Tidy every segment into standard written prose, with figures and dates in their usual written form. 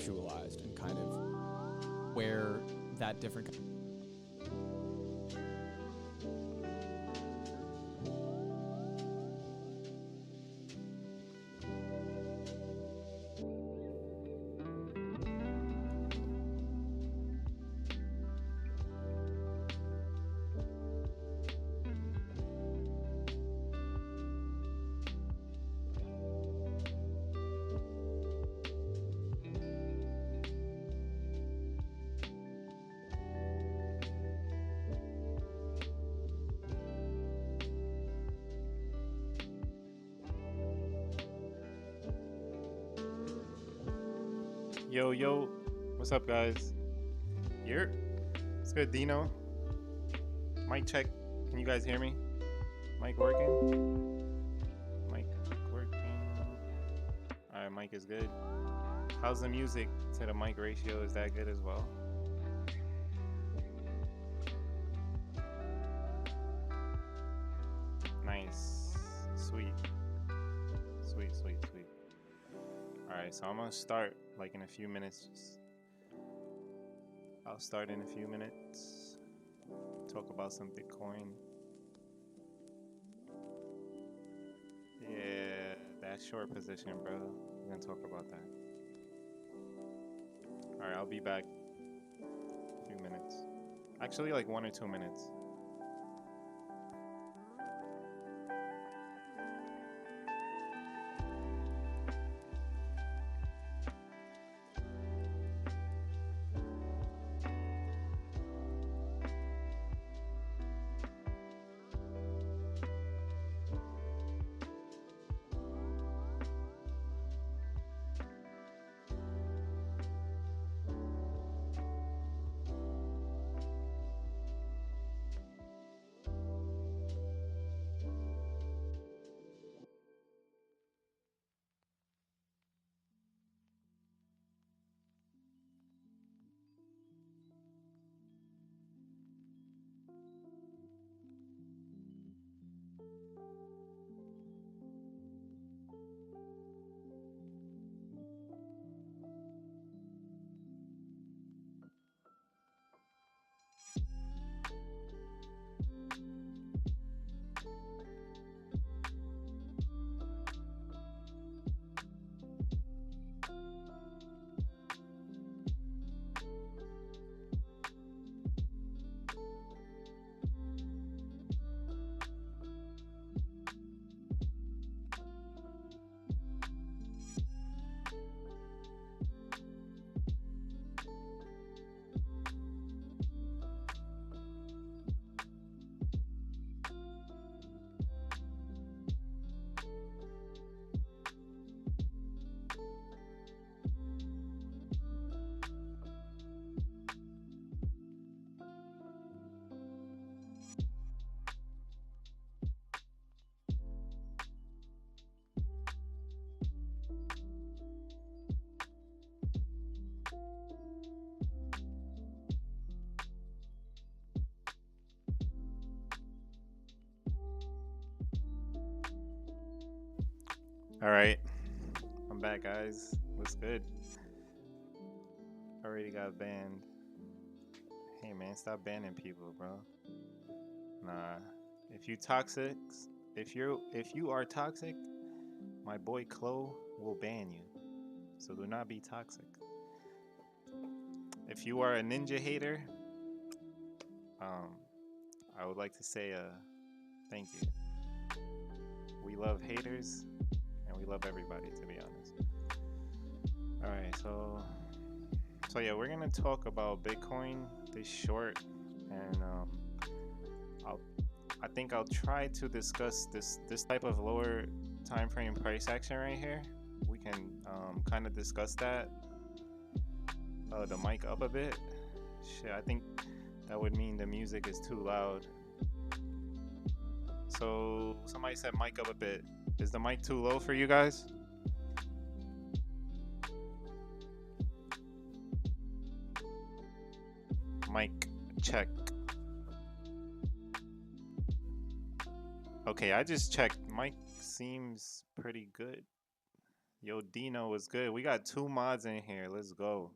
Conceptualized and kind of where that different Yo, what's up, guys? Here, it's good, Dino. Mic check. Can you guys hear me? Mic working? Mic working. All right, mic is good. How's the music to the mic ratio? Is that good as well? Nice. Sweet. Alright, so I'm gonna start like in a few minutes. I'll start in a few minutes. Talk about some Bitcoin. Yeah, that short position, bro. We're gonna talk about that. Alright, I'll be back in a few minutes. Actually, like 1 or 2 minutes. All right, I'm back, guys. What's good? Already got banned. Hey, man, stop banning people, bro. Nah, if you toxic, if you are toxic, my boy Chloe will ban you. So do not be toxic. If you are a ninja hater, I would like to say thank you. We love haters. And we love everybody, to be honest. All right, so yeah, we're gonna talk about Bitcoin this short, and I think I'll try to discuss this type of lower time frame price action right here. We can kind of discuss that. The mic up a bit. Shit, I think that would mean the music is too loud. So somebody said mic up a bit. Is the mic too low for you guys? Mic check. Okay, I just checked. Mic seems pretty good. Yo, Dino was good. We got 2 mods in here. Let's go.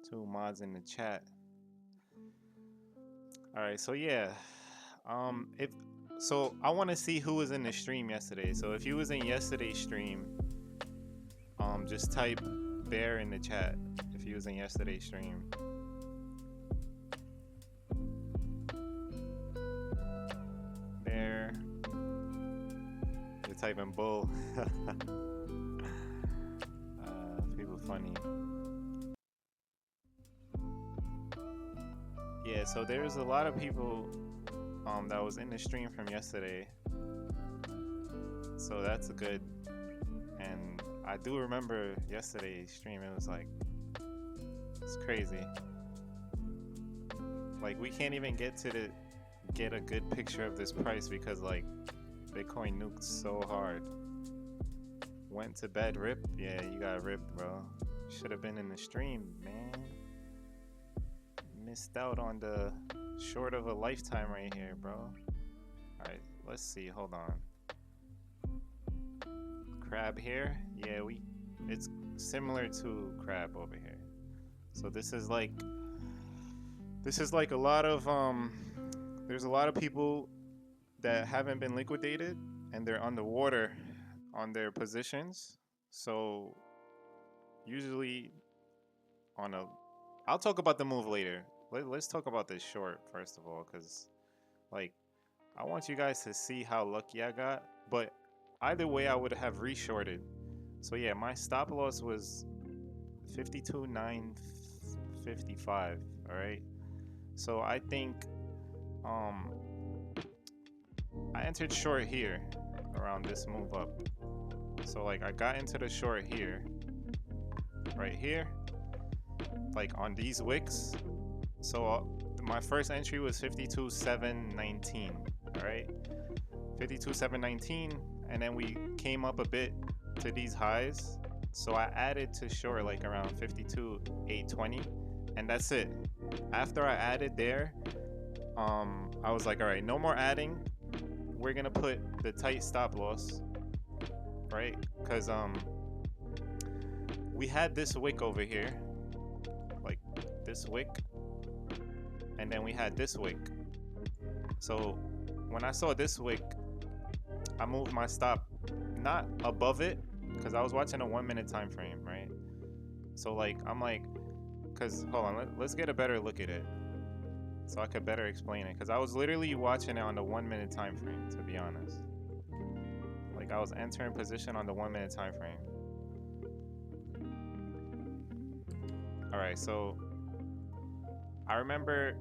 2 mods in the chat. All right, so yeah. So I want to see who was in the stream yesterday. So if you was in yesterday's stream, just type bear in the chat if you was in yesterday's stream. Bear. You're typing bull. People funny. Yeah, so there's a lot of people that was in the stream from yesterday, so that's good. And I do remember yesterday's stream. It was like, it's crazy. Like, we can't even get a good picture of this price because like Bitcoin nuked so hard. Went to bed, rip. Yeah, you got ripped, bro. Should have been in the stream, man. Missed out on the short of a lifetime right here, bro. Alright, let's see. Hold on. Crab here. Yeah, it's similar to crab over here. So this is like a lot of there's a lot of people that haven't been liquidated and they're underwater on their positions. So usually I'll talk about the move later. Let's talk about this short first of all, because like I want you guys to see how lucky I got. But either way, I would have reshorted. So yeah, my stop loss was 52,955. All right. So I think I entered short here around this move up. So like I got into the short here, right here, like on these wicks. So my first entry was 52,719. All right, 52,719, and then we came up a bit to these highs. So I added to short like around 52,820, and that's it. After I added there, I was like, all right, no more adding. We're gonna put the tight stop loss, right? Because we had this wick over here, like this wick, and then we had this wick. So when I saw this wick, I moved my stop not above it, because I was watching a 1 minute time frame, right? So like I'm like, because hold on, let's get a better look at it so I could better explain it, because I was literally watching it on the 1 minute time frame, to be honest. Like I was entering position on the 1 minute time frame. All right, so I remember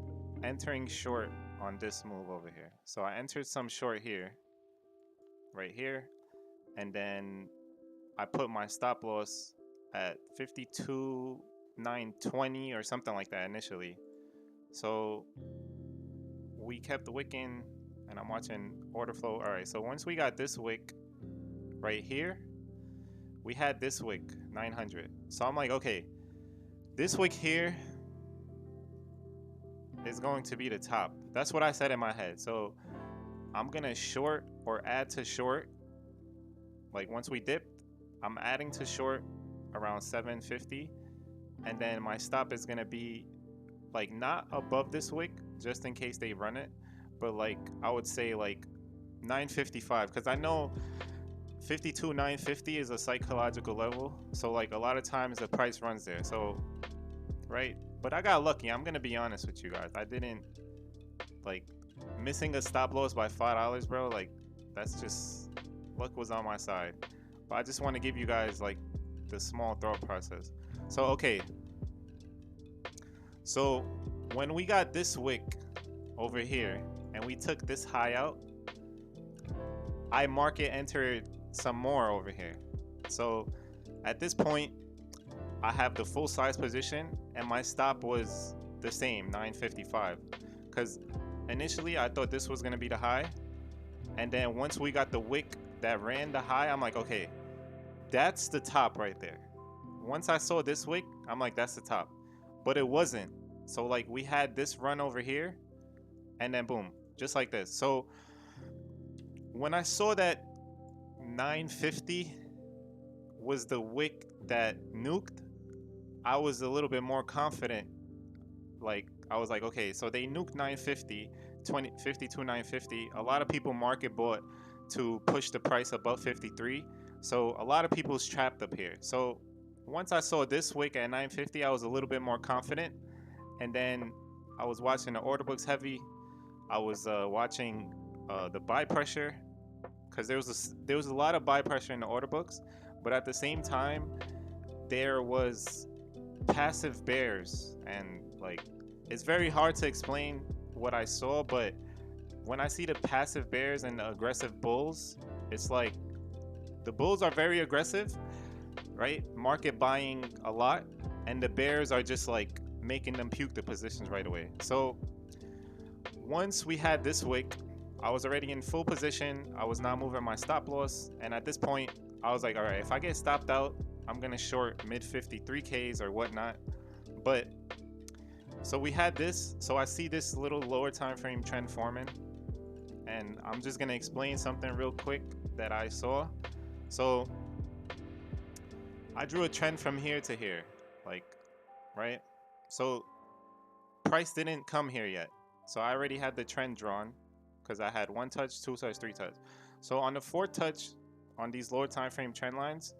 entering short on this move over here. So I entered some short here, right here, and then I put my stop loss at 52,920 or something like that initially. So we kept wicking, and I'm watching order flow. All right, so once we got this wick right here, we had this wick 900. So I'm like, okay, this wick here is going to be the top. That's what I said in my head. So I'm gonna short or add to short. Like once we dipped, I'm adding to short around 750, and then my stop is gonna be like not above this wick, just in case they run it, but like I would say like 955, because I know 52,950 is a psychological level. So like a lot of times the price runs there. So right, but I got lucky. I'm gonna be honest with you guys. I didn't like missing a stop loss by $5, bro. Like that's just luck was on my side. But I just want to give you guys like the small thought process. So okay, so when we got this wick over here and and we took this high out, I market entered some more over here. So at this point, I have the full size position and my stop was the same, 955. Because initially I thought this was going to be the high. And then once we got the wick that ran the high, I'm like, okay, that's the top right there. Once I saw this wick, I'm like, that's the top. But it wasn't. So like we had this run over here and then boom, just like this. So when I saw that 950 was the wick that nuked, I was a little bit more confident. Like I was like, okay, so they nuked 950, 52 950. A lot of people market bought to push the price above 53. So a lot of people's trapped up here. So once I saw this wick at 950, I was a little bit more confident. And then I was watching the order books heavy. I was watching the buy pressure, because there was a lot of buy pressure in the order books, but at the same time there was passive bears, and like it's very hard to explain what I saw, but when I see the passive bears and the aggressive bulls, it's like the bulls are very aggressive, right? Market buying a lot, and the bears are just like making them puke the positions right away. So once we had this wick, I was already in full position. I was not moving my stop loss. And at this point, I was like, all right, if I get stopped out, I'm going to short mid 53Ks or whatnot. But so we had this. So I see this little lower time frame trend forming. And I'm just going to explain something real quick that I saw. So I drew a trend from here to here, like, right? So price didn't come here yet. So I already had the trend drawn, because I had 1 touch, 2 touch, 3 touch. So on the 4th touch on these lower time frame trend lines,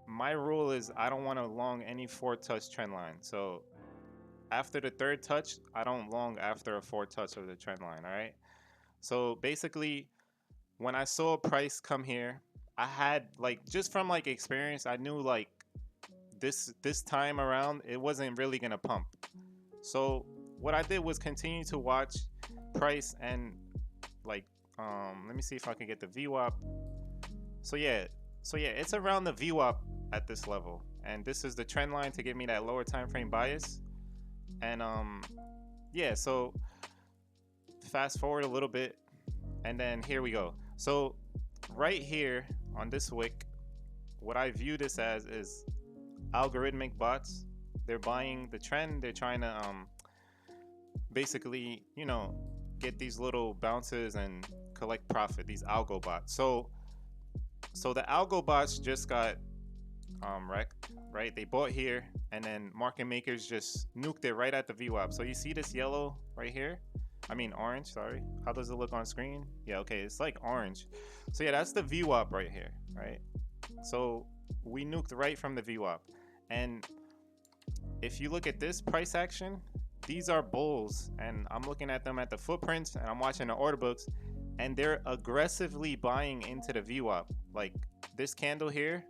my rule is I don't want to long any 4th touch trend line. So after the 3rd touch, I don't long after a 4th touch of the trend line. All right. So basically, when I saw price come here, I had like, just from like experience, I knew like this time around it wasn't really gonna pump. So what I did was continue to watch price and like let me see if I can get the VWAP. So yeah, it's around the VWAP at this level, and this is the trend line to give me that lower time frame bias. And yeah, so fast forward a little bit, and then here we go. So right here on this wick, what I view this as is algorithmic bots. They're buying the trend. They're trying to basically, you know, get these little bounces and collect profit, these algo bots. So the algo bots just got wrecked, right? They bought here, and then market makers just nuked it right at the VWAP. So you see this yellow right here? I mean orange, sorry. How does it look on screen? Yeah, okay, it's like orange. So yeah, that's the VWAP right here, right? So we nuked right from the VWAP. And if you look at this price action, these are bulls, and I'm looking at them at the footprints, and I'm watching the order books, and they're aggressively buying into the VWAP. Like this candle here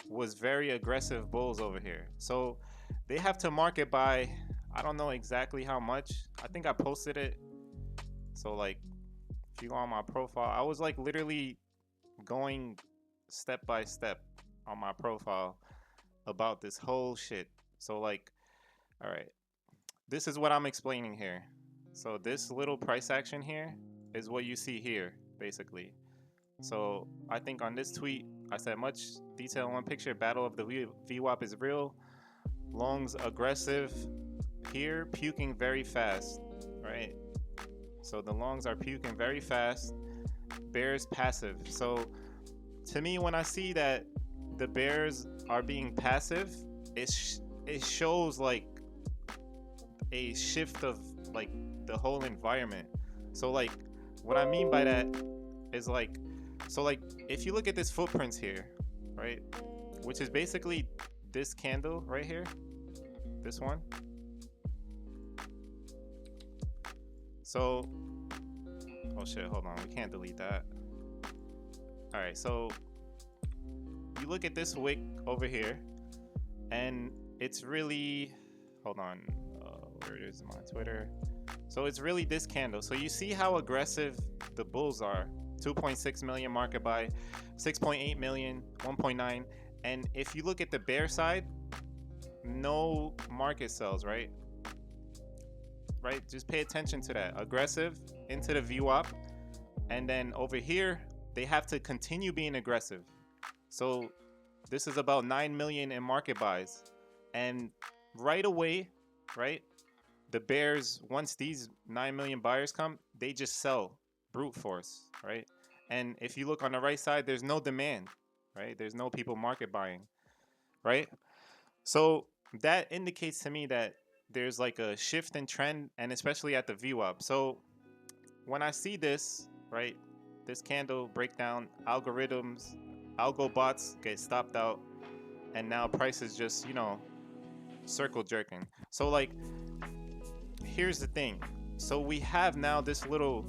was very aggressive bulls over here. So they have to market by, I don't know exactly how much. I think I posted it. So like if you go on my profile, I was like literally going step by step on my profile about this whole shit. So like, all right, this is what I'm explaining here. So this little price action here is what you see here, basically. So I think on this tweet, I said much detail, one picture, battle of the VWAP is real. Longs aggressive here, puking very fast, right? So the longs are puking very fast. Bears passive. So to me, when I see that the bears are being passive, it shows like a shift of like the whole environment. So like what I mean by that is like, so like if you look at this footprints here, right, which is basically this candle right here, this one. So oh shit, hold on, we can't delete that. All right, so you look at this wick over here, and it's really, hold on, Here it is, my Twitter. So it's really this candle. So you see how aggressive the bulls are. 2.6 million market buy, 6.8 million, 1.9. And if you look at the bear side, no market sells, right? Right? Just pay attention to that. Aggressive into the VWAP. And then over here, they have to continue being aggressive. So this is about 9 million in market buys. And right away, right? The bears, once these 9 million buyers come, they just sell brute force, right? And if you look on the right side, there's no demand, right? There's no people market buying, right? So that indicates to me that there's like a shift in trend, and especially at the VWAP. So when I see this, right, this candle breakdown, algorithms, algo bots get stopped out, and now price is just, you know, circle jerking. So like, here's the thing. So we have now this little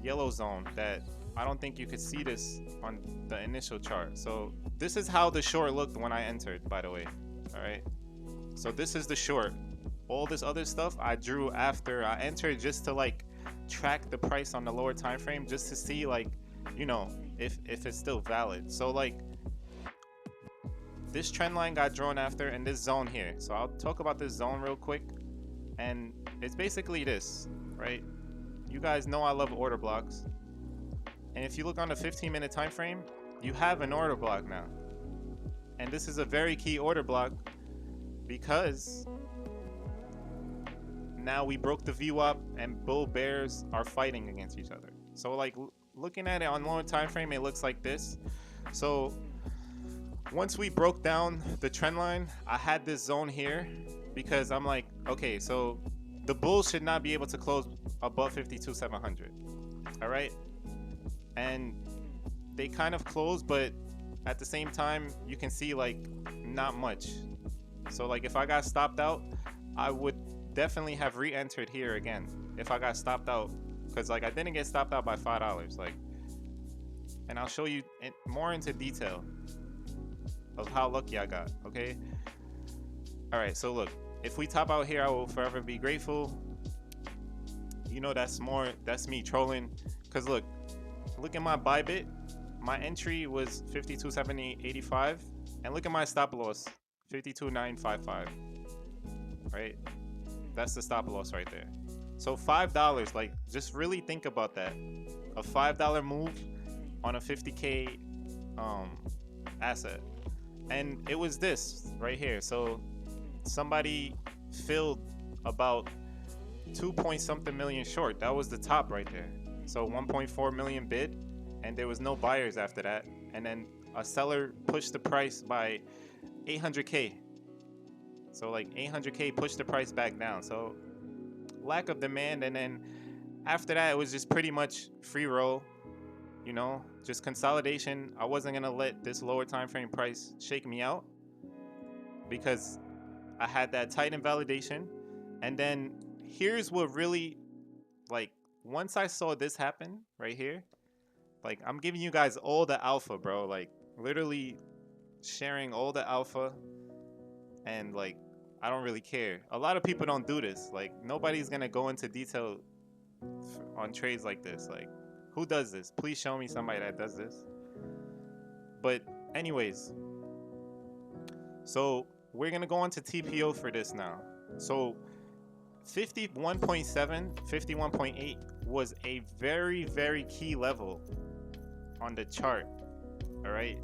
yellow zone that I don't think you could see this on the initial chart. So this is how the short looked when I entered, by the way. All right. So this is the short. All this other stuff I drew after I entered, just to like track the price on the lower time frame, just to see, like, you know, if it's still valid. So like, this trend line got drawn after, and this zone here. So I'll talk about this zone real quick. And it's basically this, right? You guys know I love order blocks. And if you look on the 15-minute time frame, you have an order block now. And this is a very key order block, because now we broke the VWAP and bull bears are fighting against each other. So like, looking at it on lower time frame, it looks like this. So once we broke down the trend line, I had this zone here, because I'm like, okay, so the bulls should not be able to close above 52,700. All right. And they kind of closed, but at the same time, you can see like not much. So like, if I got stopped out, I would definitely have re-entered here again if I got stopped out, because like, I didn't get stopped out by $5. Like, and I'll show you more into detail of how lucky I got. Okay. All right. So look, if we top out here, I will forever be grateful. You know, that's me trolling. Cause look at my buy bit. My entry was 52.7085, and look at my stop loss, 52.955. Right? That's the stop loss right there. So $5, like, just really think about that. A $5 move on a 50K asset. And it was this right here. So somebody filled about 2-point-something million short. That was the top right there. So 1.4 million bid, and there was no buyers after that. And then a seller pushed the price by 800K. So like 800K pushed the price back down. So lack of demand. And then after that, it was just pretty much free roll, you know, just consolidation. I wasn't going to let this lower time frame price shake me out, because I had that tight invalidation. And then here's what really, like, once I saw this happen right here, like, I'm giving you guys all the alpha, bro. Like, literally sharing all the alpha. And like, I don't really care. A lot of people don't do this. Like, nobody's gonna go into detail on trades like this. Like, who does this? Please show me somebody that does this. But anyways, so we're gonna go on to TPO for this now. So 51.7, 51.8 was a very, very key level on the chart. All right,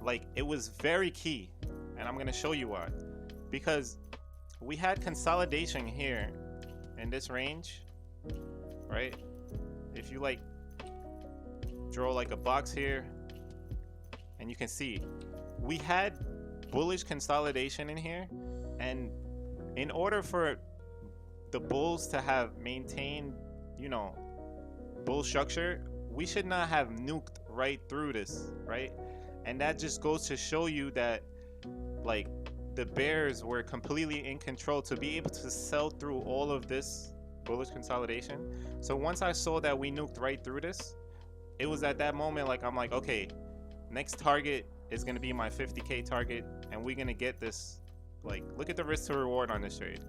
like, it was very key, and I'm gonna show you why. Because we had consolidation here in this range, right? If you like draw like a box here, and you can see we had bullish consolidation in here, and in order for the bulls to have maintained, you know, bull structure, we should not have nuked right through this, right? And that just goes to show you that, like, the bears were completely in control to be able to sell through all of this bullish consolidation. So once I saw that we nuked right through this, it was at that moment, like, I'm like, okay, next target is going to be my 50K target, and we're going to get this. Like, look at the risk to reward on this trade.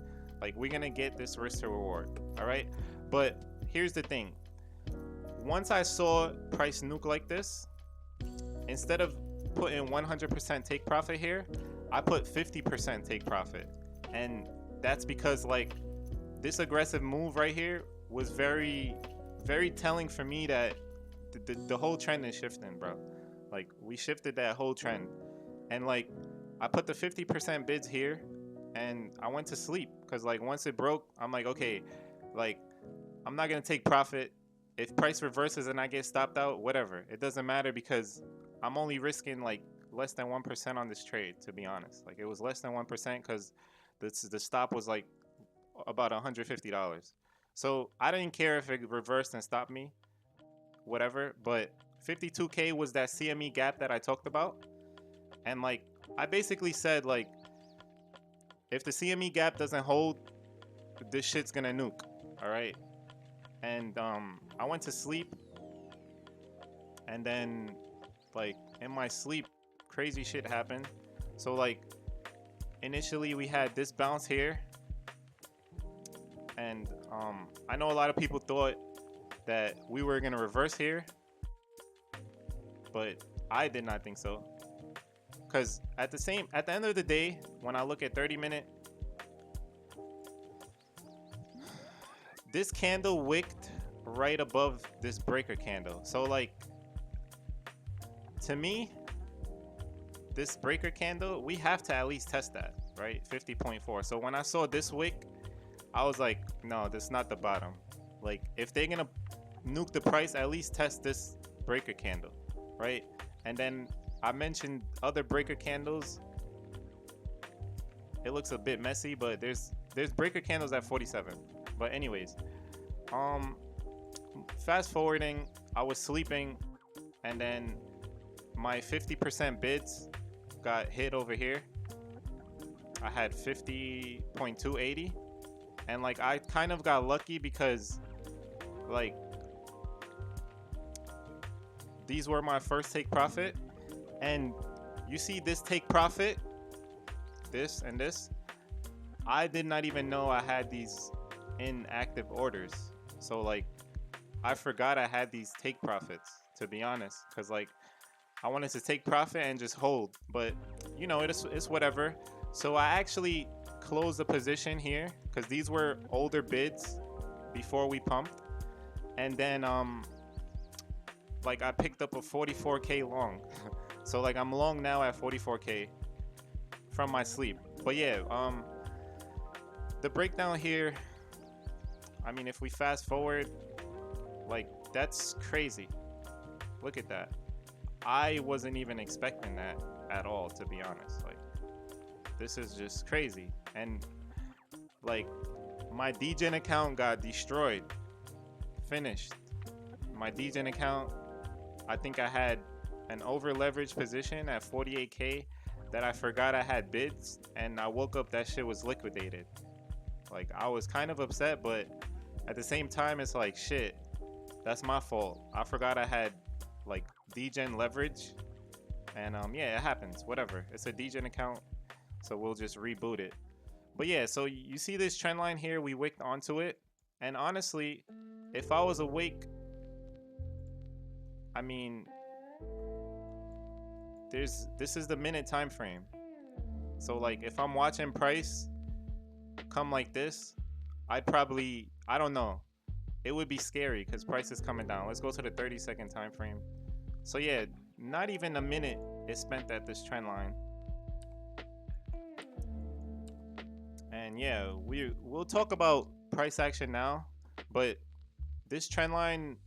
Like, we're gonna get this risk to reward. All right, but here's the thing. Once I saw price nuke like this, instead of putting 100% take profit here, I put 50% take profit. And that's because like this aggressive move right here was very, very telling for me that the whole trend is shifting, bro. Like, we shifted that whole trend. And like, I put the 50% bids here and I went to sleep because like once it broke, I'm like, okay, like I'm not gonna take profit. If price reverses and I get stopped out, whatever, it doesn't matter because I'm only risking like less than 1% on this trade, to be honest. Like, it was less than 1% because the stop was like about $150. So I didn't care if it reversed and stopped me, whatever. But 52K was that CME gap that I talked about. And like, I basically said, like, if the CME gap doesn't hold, this shit's gonna nuke. All right. And I went to sleep, and then like in my sleep, crazy shit happened. So like, initially we had this bounce here, and I know a lot of people thought that we were gonna reverse here, but I did not think so. Because at the end of the day, when I look at 30-minute, this candle wicked right above this breaker candle. So like, to me, this breaker candle, we have to at least test that, right? 50.4. So when I saw this wick, I was like, no, this is not the bottom. Like, if they're gonna nuke the price, at least test this breaker candle, right? And then I mentioned other breaker candles. It looks a bit messy, but there's breaker candles at 47. But anyways, fast forwarding, I was sleeping, and then my 50% bids got hit over here. I had 50.280, and like, I kind of got lucky because like, these were my first take profit. And you see this take profit, this and this, I did not even know I had these in active orders. So like, I forgot I had these take profits, to be honest, because like, I wanted to take profit and just hold, but you know, it's whatever. So I actually closed the position here because these were older bids before we pumped, and then like, I picked up a 44K long. So like, I'm long now at 44K from my sleep. But yeah, the breakdown here, I mean, if we fast forward, like, that's crazy. Look at that. I wasn't even expecting that at all, to be honest. Like, this is just crazy. And like, my DGen account got destroyed, finished. My DGen account, I think I had an over leveraged position at 48K that I forgot I had bids, and I woke up, that shit was liquidated. Like, I was kind of upset, but at the same time, it's like, shit, that's my fault. I forgot I had like DGen leverage, and yeah, it happens, whatever. It's a DGen account, so we'll just reboot it. But yeah, so you see this trend line here, we wicked onto it, and honestly, if I was awake, I mean, this is the minute time frame. So like, if I'm watching price come like this, I'd probably, I don't know, it would be scary because price is coming down. Let's go to the 30-second time frame. So yeah, not even a minute is spent at this trend line. And yeah, we'll talk about price action now, but this trend line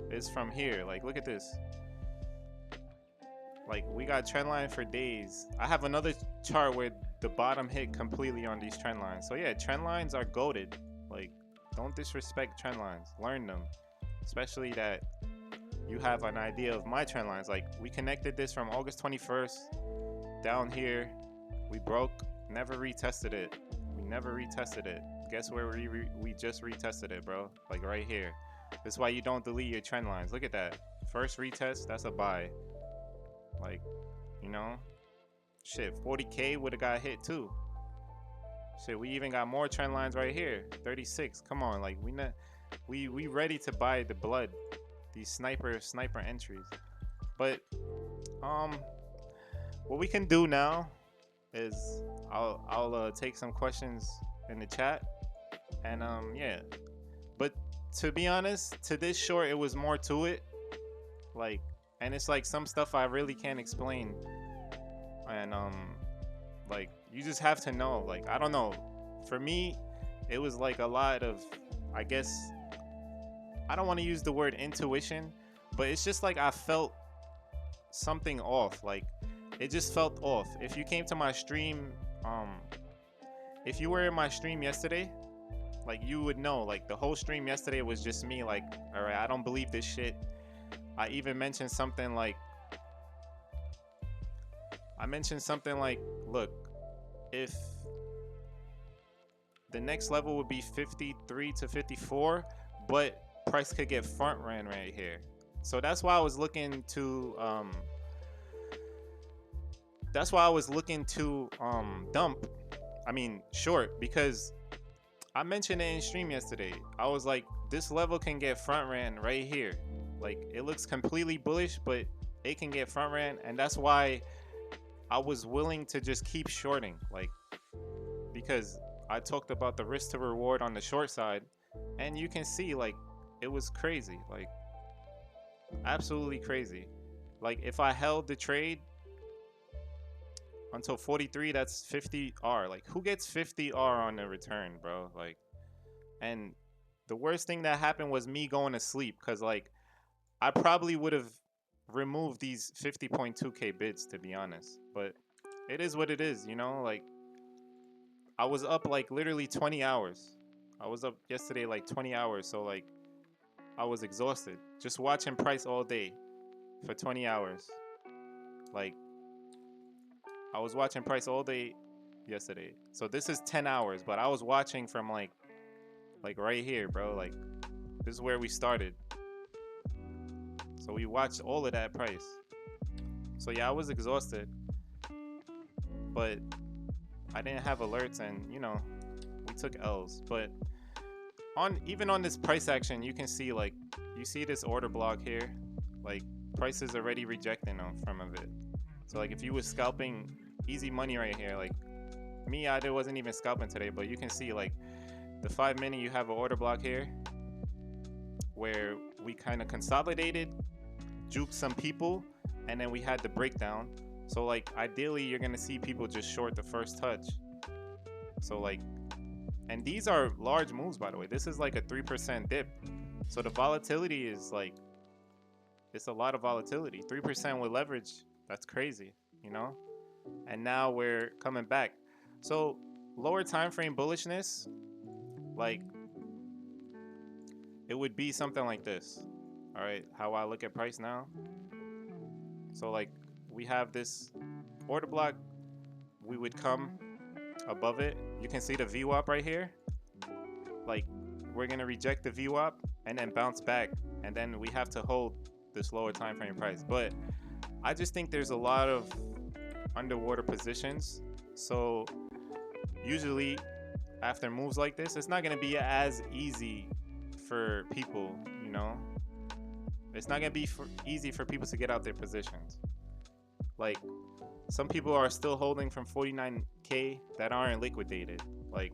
is from here. Like, look at this. Like, we got trend line for days. I have another chart where the bottom hit completely on these trend lines. So yeah, trend lines are goated. Like, don't disrespect trend lines. Learn them. Especially that you have an idea of my trend lines. Like, we connected this from August 21st down here. We broke, never retested it. We never retested it. Guess where we just retested it, bro? Like, right here. That's why you don't delete your trend lines. Look at that. First retest, that's a buy. Like, you know, shit, 40K would have got hit too. Shit, we even got more trend lines right here. 36. Come on, like we ready to buy the blood. These sniper entries. But what we can do now is I'll take some questions in the chat, and yeah. But to be honest, to this short, it was more to it. Like, and it's like some stuff I really can't explain, and like you just have to know. Like, I don't know. For me, it was like a lot of, I guess, I don't want to use the word intuition, but it's just like I felt something off. Like, it just felt off. If you came to my stream, if you were in my stream yesterday, like, you would know. Like, the whole stream yesterday was just me like, all right, I don't believe this shit. I even mentioned something like, look, if the next level would be 53 to 54, but price could get front ran right here. So that's why I was looking to dump, I mean short, because I mentioned it in stream yesterday. I was like, this level can get front ran right here. Like, it looks completely bullish, but it can get front ran, and that's why I was willing to just keep shorting, like, because I talked about the risk to reward on the short side, and you can see, like, it was crazy, like, absolutely crazy. Like, if I held the trade until 43, that's 50R. Like, who gets 50R on the return, bro? Like, and the worst thing that happened was me going to sleep, because, like, I probably would have removed these 50.2k bids, to be honest. But it is what it is, you know? Like, I was up like literally 20 hours. I was up yesterday like 20 hours, so like I was exhausted just watching price all day for 20 hours. Like, I was watching price all day yesterday. So this is 10 hours, but I was watching from like right here, bro. Like, this is where we started. So we watched all of that price. So yeah, I was exhausted, but I didn't have alerts, and you know, we took L's. But even on this price action, you can see, like, you see this order block here, like, price is already rejecting them from of it. So like, if you was scalping easy money right here, like me, I wasn't even scalping today, but you can see, like, the 5 minute, you have an order block here where we kind of consolidated, juked some people, and then we had the breakdown. So like, ideally, you're gonna see people just short the first touch. So like, and these are large moves, by the way. This is like a 3% dip. So the volatility is like, it's a lot of volatility. 3% with leverage, that's crazy, you know? And now we're coming back. So lower time frame bullishness, like, it would be something like this. All right, how I look at price now. So like, we have this order block, we would come above it. You can see the VWAP right here. Like, we're gonna reject the VWAP and then bounce back, and then we have to hold this lower time frame price. But I just think there's a lot of underwater positions. So usually after moves like this, it's not gonna be as easy for people, you know? It's not gonna be easy for people to get out their positions. Like, some people are still holding from 49k that aren't liquidated. Like,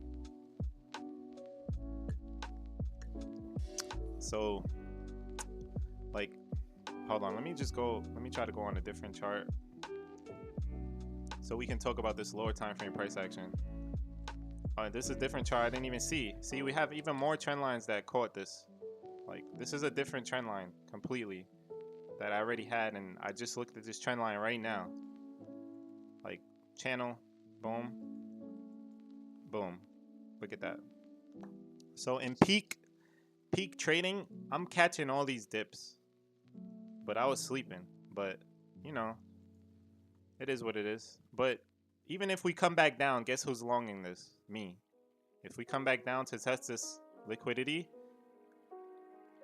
so, like, hold on, let me try to go on a different chart so we can talk about this lower time frame price action. This is a different chart I didn't even see. See, we have even more trend lines that caught this. Like, this is a different trend line completely that I already had, and I just looked at this trend line right now. Like, channel, boom, boom. Look at that. So in peak trading, I'm catching all these dips, but I was sleeping. But you know, it is what it is. But even if we come back down, guess who's longing this? Me. If we come back down to test this liquidity,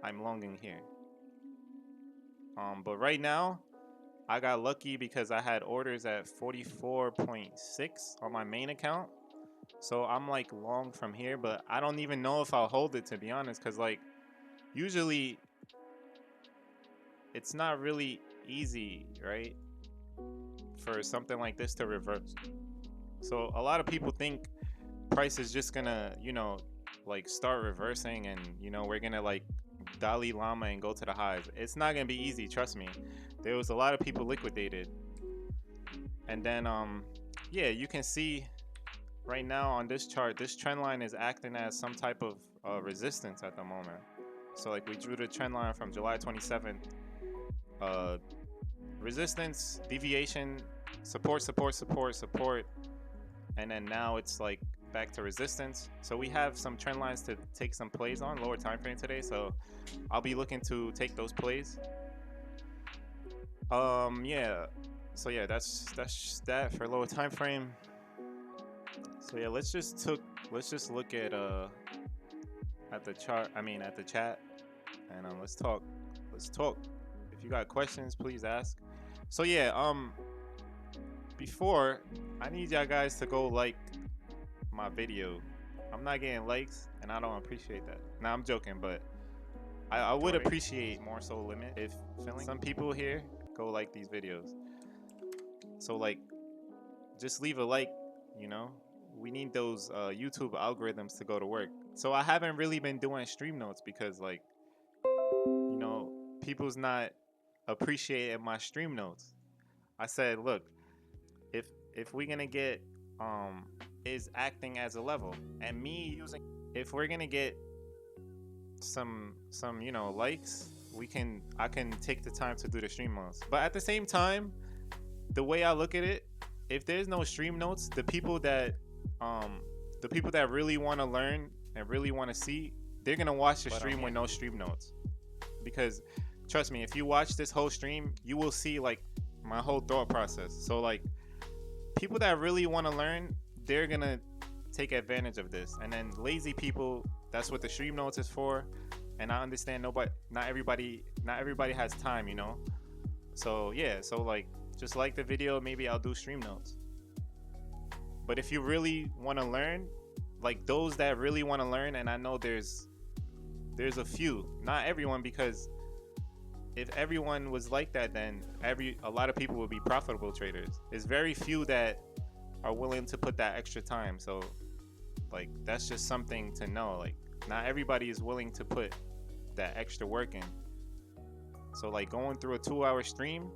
I'm longing here. But right now, I got lucky because I had orders at 44.6 on my main account. So I'm like long from here, but I don't even know if I'll hold it, to be honest, because like usually it's not really easy, right, for something like this to reverse. So a lot of people think price is just gonna, you know, like start reversing and, you know, we're gonna like Dalai Lama and go to the highs. It's not gonna be easy, trust me. There was a lot of people liquidated. And then yeah, you can see right now on this chart, this trend line is acting as some type of resistance at the moment. So like we drew the trend line from July 27th, resistance, deviation, support, support, support, support, and then now it's like back to resistance. So we have some trend lines to take some plays on lower time frame today, so I'll be looking to take those plays. Yeah, so yeah, that's that for lower time frame. So yeah, let's just look at the chart, I mean at the chat, and let's talk. If you got questions, please ask. So yeah, before, I need y'all guys to go like my video. I'm not getting likes and I don't appreciate that. Nah, I'm joking, but I would appreciate more so limit if some people here go like these videos. So like just leave a like, you know. We need those YouTube algorithms to go to work. So I haven't really been doing stream notes because like, you know, people's not appreciating my stream notes. I said, look, if we're gonna get is acting as a level, and me using, if we're gonna get some you know likes, I can take the time to do the stream notes. But at the same time, the way I look at it, if there's no stream notes, the people that really want to learn and really want to see, they're gonna watch the stream with no stream notes. Because trust me, if you watch this whole stream, you will see like my whole thought process. So like people that really want to learn, they're gonna take advantage of this. And then lazy people, that's what the stream notes is for. And I understand not everybody has time, you know. So yeah, so like just like the video, maybe I'll do stream notes. But if you really want to learn, like those that really want to learn, and I know there's a few, not everyone, because if everyone was like that, then a lot of people would be profitable traders. There's very few that are willing to put that extra time. So like that's just something to know. Like not everybody is willing to put that extra work in. So like going through a 2-hour stream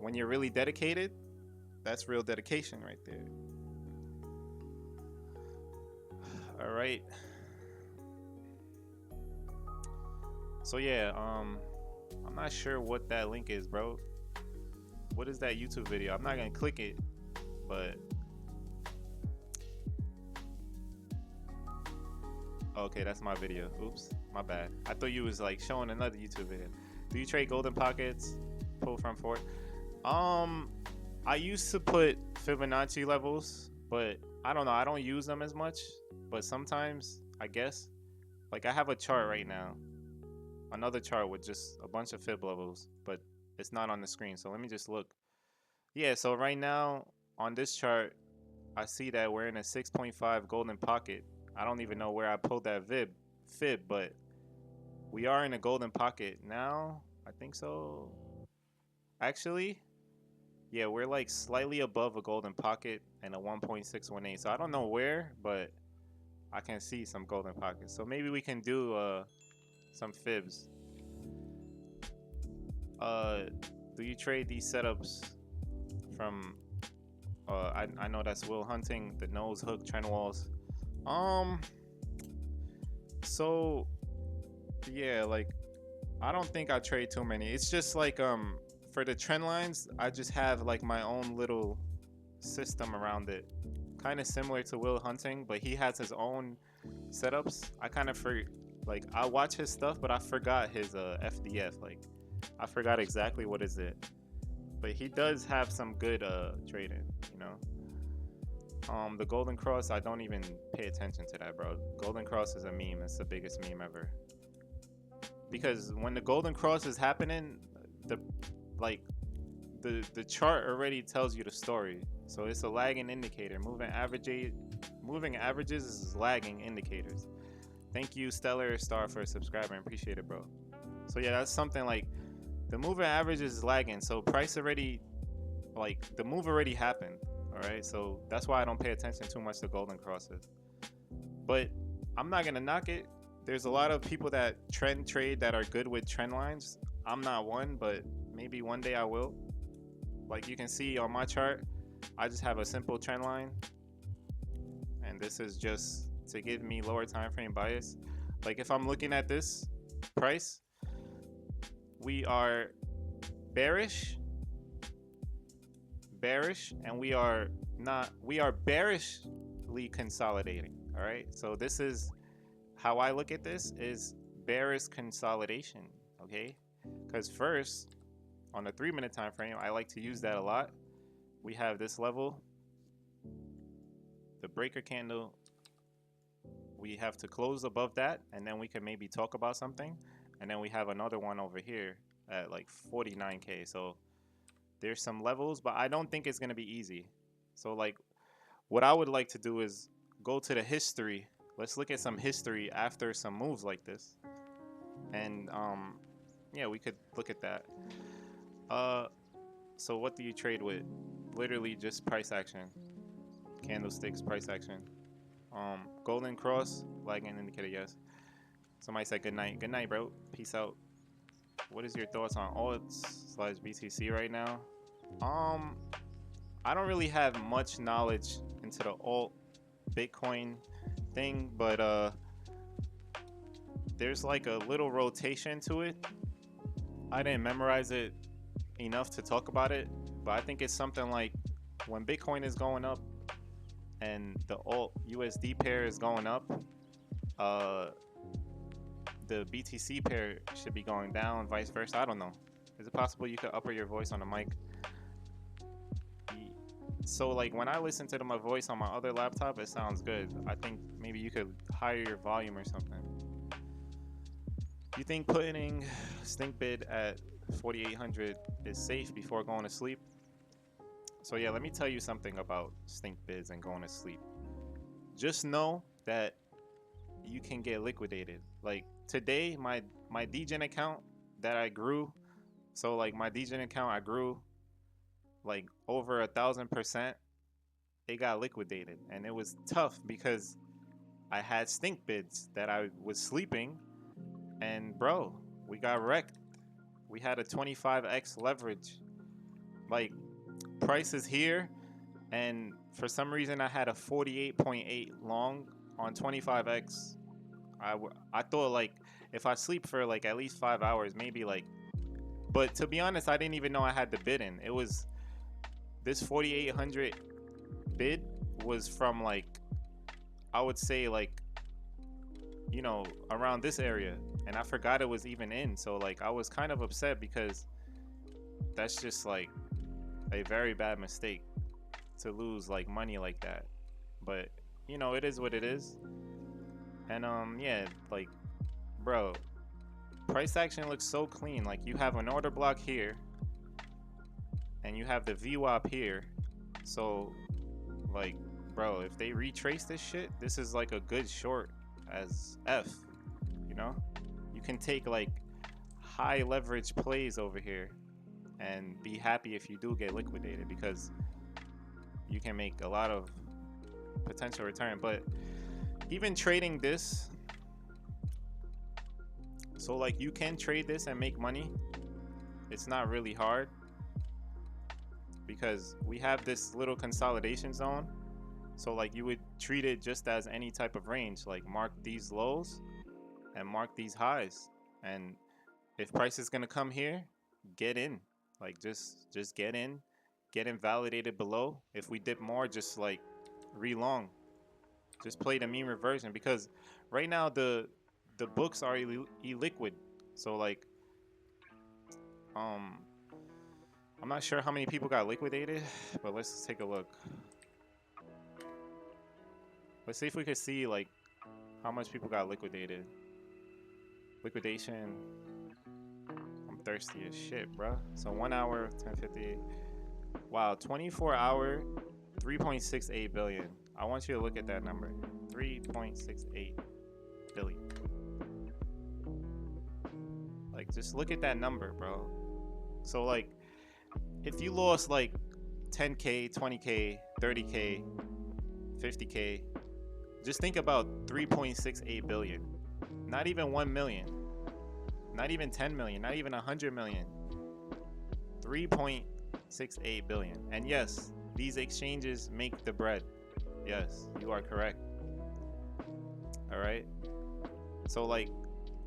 when you're really dedicated, that's real dedication right there. All right. So yeah, I'm not sure what that link is, bro. What is that YouTube video? I'm not gonna click it, but okay, that's my video. Oops, my bad. I thought you was like showing another YouTube video. Do you trade golden pockets? Pull from fort. I used to put Fibonacci levels, but I don't know. I don't use them as much. But sometimes, I guess, like I have a chart right now, another chart with just a bunch of fib levels, but it's not on the screen. So let me just look. Yeah, so right now on this chart, I see that we're in a 6.5 golden pocket. I don't even know where I pulled that fib, but we are in a golden pocket now. I think so. Actually, yeah, we're like slightly above a golden pocket and a 1.618. So I don't know where, but I can see some golden pockets. So maybe we can do some fibs. Do you trade these setups from I know that's Will Hunting, the nose hook trend walls. So yeah, like I don't think I trade too many. It's just like for the trend lines, I just have like my own little system around it, kind of similar to Will Hunting, but he has his own setups. I kind of like I watch his stuff, but I forgot his FDF. Like I forgot exactly what is it, but he does have some good trading, you know. The Golden Cross, I don't even pay attention to that, bro. Golden Cross is a meme. It's the biggest meme ever. Because when the Golden Cross is happening, the chart already tells you the story. So it's a lagging indicator. Moving averages is lagging indicators. Thank you, Stellar Star, for subscribing. Appreciate it, bro. So yeah, that's something like the moving average is lagging. So price already, like the move already happened. All right. So that's why I don't pay attention too much to golden crosses. But I'm not gonna knock it. There's a lot of people that trend trade that are good with trend lines. I'm not one, but maybe one day I will. Like you can see on my chart, I just have a simple trend line. And this is just to give me lower time frame bias. Like if I'm looking at this price, we are bearish, and we are bearishly consolidating. All right. So this is how I look at this, is bearish consolidation. Okay. Because first, on the 3-minute time frame, I like to use that a lot. We have this level, the breaker candle. We have to close above that, and then we can maybe talk about something. And then we have another one over here at like 49K. So there's some levels, but I don't think it's going to be easy. So like what I would like to do is go to the history. Let's look at some history after some moves like this. And yeah, we could look at that. So what do you trade with? Literally just price action. Candlesticks, price action. Golden cross, lagging indicator, yes. Somebody said good night. Good night, bro. Peace out. What is your thoughts on alts/BTC right now? I don't really have much knowledge into the alt Bitcoin thing, but there's like a little rotation to it. I didn't memorize it enough to talk about it, but I think it's something like when Bitcoin is going up and the alt USD pair is going up, the BTC pair should be going down, vice versa. I don't know. Is it possible you could upper your voice on the mic? So like when I listen to my voice on my other laptop, it sounds good. I think maybe you could higher your volume or something. You think putting stink bid at 4,800 is safe before going to sleep? So yeah, let me tell you something about stink bids and going to sleep. Just know that you can get liquidated. Like today, my DGen account that I grew, so like my DGen account I grew like over 1,000%. It got liquidated, and it was tough because I had stink bids that I was sleeping, and bro, we got wrecked. We had a 25x leverage. Like price is here, and for some reason I had a 48.8 long on 25x. I thought like if I sleep for like at least 5 hours, maybe like, but to be honest, I didn't even know I had the bid in. It was this 4,800 bid was from like, I would say like, you know, around this area, and I forgot it was even in. So like I was kind of upset because that's just like a very bad mistake to lose like money like that. But you know, it is what it is. And yeah, like bro, price action looks so clean. Like you have an order block here and you have the VWAP here. So like bro, if they retrace this shit, this is like a good short as F. You know, you can take like high leverage plays over here and be happy if you do get liquidated, because you can make a lot of potential return. But even trading this, so like you can trade this and make money. It's not really hard because we have this little consolidation zone. So like you would treat it just as any type of range, like mark these lows and mark these highs, and if price is gonna come here, get in. Like just get in validated below. If we dip more, just like re-long, just play the mean reversion, because right now the books are illiquid. So like I'm not sure how many people got liquidated, but let's take a look. Let's see if we could see like how much people got liquidated. Liquidation. thirsty as shit, bro. So 1 hour, 10:58. Wow, 24-hour, 3.68 billion. I want you to look at that number. 3.68 billion. Like, just look at that number, bro. So, like, if you lost, like, 10K, 20K, 30K, 50K, just think about 3.68 billion. Not even 1 million. Not even 10 million. Not even 100 million. 3.68 billion. And yes, these exchanges make the bread. Yes, you are correct. All right. So, like,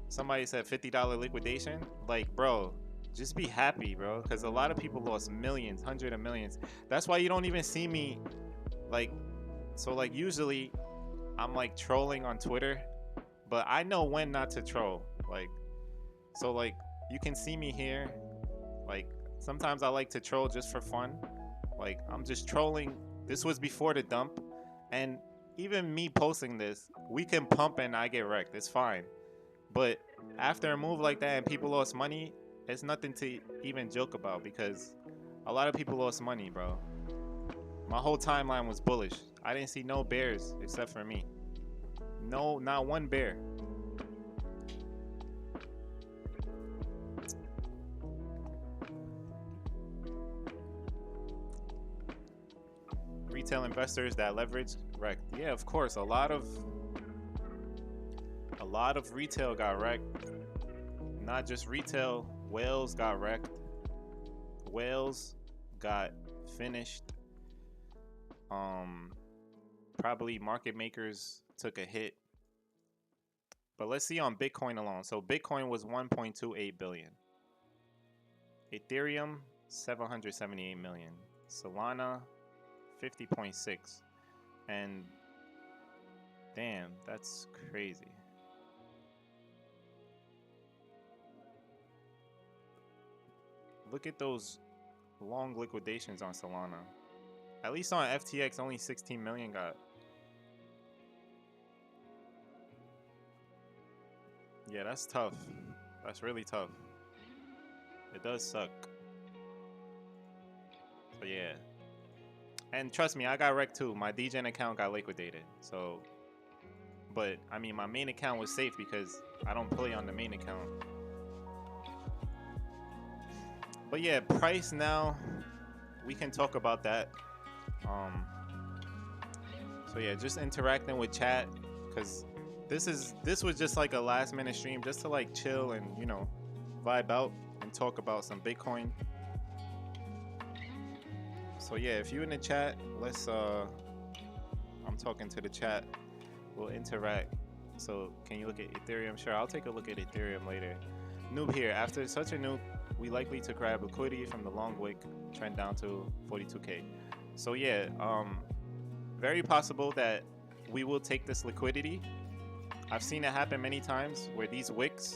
somebody said $50 liquidation. Like, bro, just be happy, bro. Because a lot of people lost millions, hundreds of millions. That's why you don't even see me, like, so, like, usually I'm, like, trolling on Twitter. But I know when not to troll. Like, so, like, you can see me here. Like, sometimes I like to troll just for fun. Like, I'm just trolling. This was before the dump. And even me posting this, we can pump and I get wrecked. It's fine. But after a move like that and people lost money, it's nothing to even joke about because a lot of people lost money, bro. My whole timeline was bullish. I didn't see no bears except for me. No, not one bear. Retail investors that leverage wrecked. Yeah, of course. A lot of retail got wrecked. Not just retail. Whales got wrecked. Whales got finished. Probably market makers took a hit. But let's see on Bitcoin alone. So Bitcoin was 1.28 billion. Ethereum 778 million. Solana 50.6. And damn, that's crazy. Look at those long liquidations on Solana. At least on FTX, only 16 million got. Yeah, that's tough. That's really tough. It does suck. So yeah. And trust me, I got wrecked too. My DGen account got liquidated. So, but I mean, my main account was safe because I don't play on the main account. But yeah, price now, we can talk about that. So yeah, just interacting with chat because this was just like a last minute stream just to like chill and, you know, vibe out and talk about some Bitcoin. So yeah, if you're in the chat, let's I'm talking to the chat. We'll interact. So can you look at Ethereum? Sure, I'll take a look at Ethereum later. Noob here. After such a noob, we likely to grab liquidity from the long wick trend down to 42K. So yeah, very possible that we will take this liquidity. I've seen it happen many times where these wicks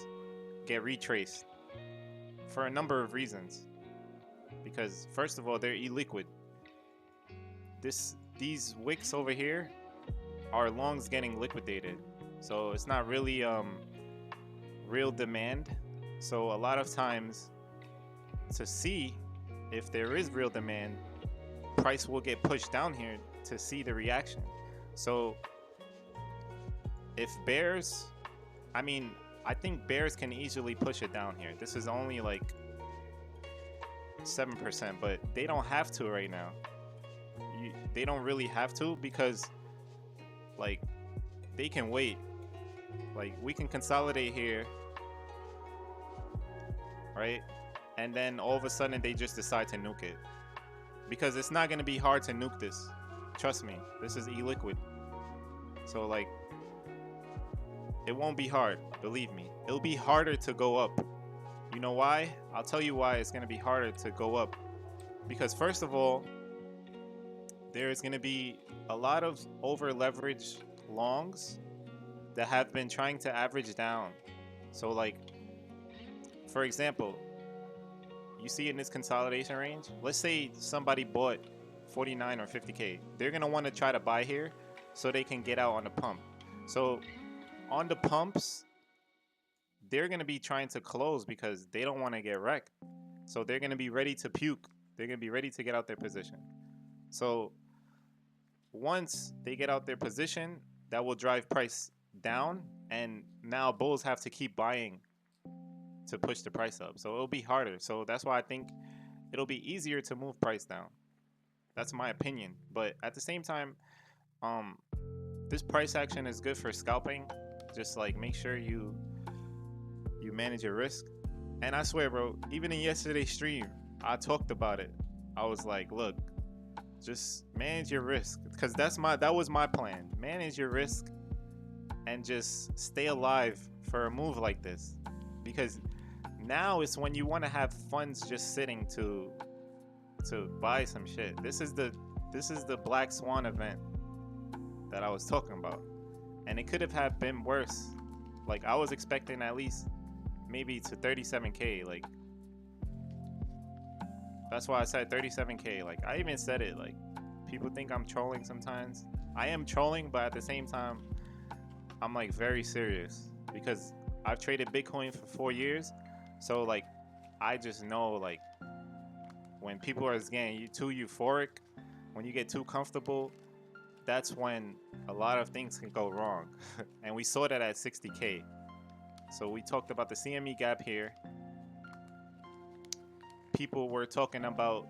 get retraced for a number of reasons. Because first of all, they're illiquid. These wicks over here are longs getting liquidated. So it's not really real demand. So a lot of times to see if there is real demand, price will get pushed down here to see the reaction. So if bears, I mean, I think bears can easily push it down here. This is only like 7%, but they don't have to right now. They don't really have to because like they can wait. Like we can consolidate here, right? And then all of a sudden they just decide to nuke it because it's not going to be hard to nuke this. Trust me, this is illiquid. So like it won't be hard, believe me. It'll be harder to go up. You know why? I'll tell you why it's going to be harder to go up. Because first of all, there's going to be a lot of over leveraged longs that have been trying to average down. So like, for example, you see in this consolidation range, let's say somebody bought 49 or 50K. They're going to want to try to buy here so they can get out on the pump. So on the pumps, they're going to be trying to close because they don't want to get wrecked. So they're going to be ready to puke. They're going to be ready to get out their position. So once they get out their position, that will drive price down, and now bulls have to keep buying to push the price up. So it'll be harder. So that's why I think it'll be easier to move price down. That's my opinion. But at the same time, this price action is good for scalping. Just like make sure you manage your risk. And I swear, bro, even in yesterday's stream, I talked about it. I was like, look, just manage your risk, because that was my plan. Manage your risk and just stay alive for a move like this, because now is when you want to have funds just sitting to buy some shit. This is the black swan event that I was talking about, and it could have been worse. Like, I was expecting at least maybe to 37K. Like, that's why I said 37K. Like, I even said it. Like, people think I'm trolling sometimes. I am trolling, but at the same time, I'm like very serious, because I've traded Bitcoin for 4 years. So like, I just know, like, when people are getting too euphoric, when you get too comfortable, that's when a lot of things can go wrong. And we saw that at 60K. So we talked about the CME gap here. People were talking about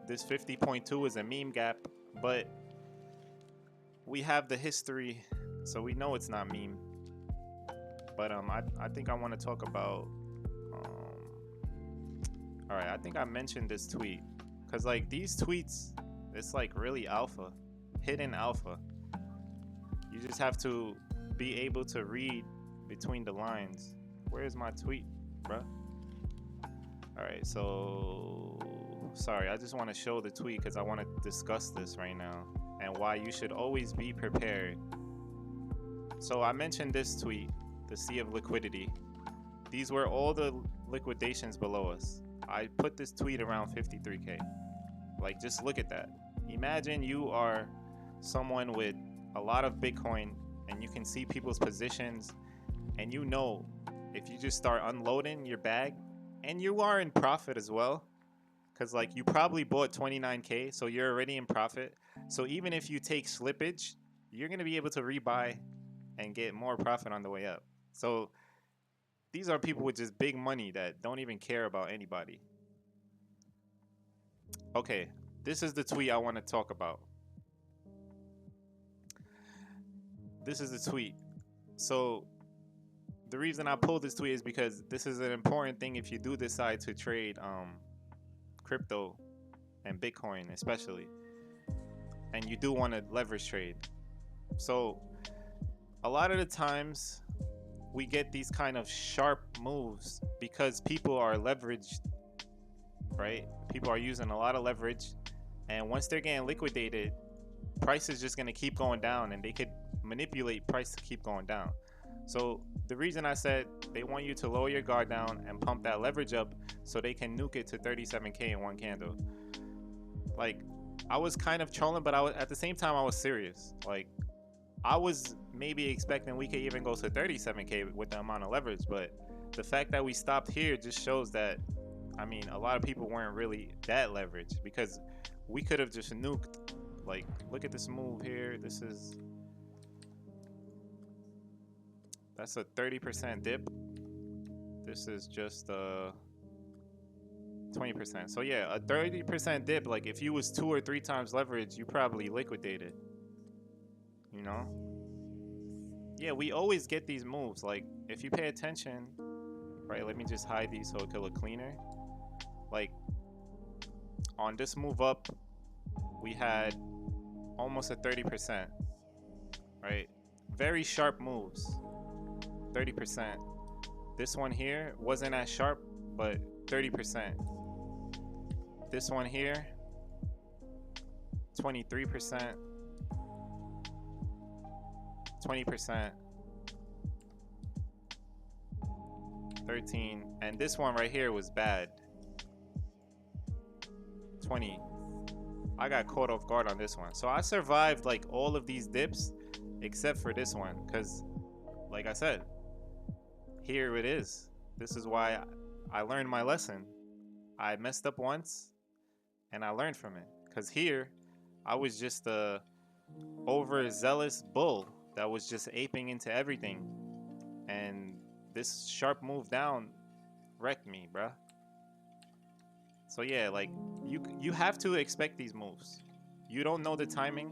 this 50.2 is a meme gap, but we have the history, so we know it's not meme. But I think I want to talk about all right, I think I mentioned this tweet, because like these tweets, it's like really alpha, hidden alpha. You just have to be able to read between the lines. Where's my tweet, bruh? All right, so sorry, I just want to show the tweet because I want to discuss this right now and why you should always be prepared. So I mentioned this tweet, the sea of liquidity. These were all the liquidations below us. I put this tweet around 53K. Like, just look at that. Imagine you are someone with a lot of Bitcoin and you can see people's positions, and you know if you just start unloading your bag, and you are in profit as well, because like you probably bought 29K, so you're already in profit. So even if you take slippage, you're going to be able to rebuy and get more profit on the way up. So these are people with just big money that don't even care about anybody. Okay, this is the tweet I want to talk about. This is the tweet. So the reason I pulled this tweet is because this is an important thing if you do decide to trade crypto and Bitcoin especially, and you do want to leverage trade. So a lot of the times we get these kind of sharp moves because people are leveraged, right? People are using a lot of leverage, and once they're getting liquidated, price is just going to keep going down, and they could manipulate price to keep going down. So the reason I said they want you to lower your guard down and pump that leverage up so they can nuke it to 37K in one candle. Like, I was kind of trolling, but at the same time I was serious. Like, I was maybe expecting we could even go to 37K with the amount of leverage, but the fact that we stopped here just shows that, I mean, a lot of people weren't really that leveraged, because we could have just nuked. Like, look at this move here. That's a 30% dip. This is just 20%. So yeah, a 30% dip, like if you was 2 or 3 times leverage, you probably liquidated, you know? Yeah, we always get these moves. Like, if you pay attention, right, let me just hide these so it could look cleaner. Like, on this move up, we had almost a 30%, right? Very sharp moves, 30%. This one here wasn't as sharp, but 30%. This one here, 23%, 20%, 13, and this one right here was bad, 20. I got caught off guard on this one. So I survived like all of these dips except for this one, because like I said, here it is. This is why I learned my lesson. I messed up once and I learned from it. Because here, I was just a overzealous bull that was just aping into everything. And this sharp move down wrecked me, bruh. So yeah, like, you have to expect these moves. You don't know the timing.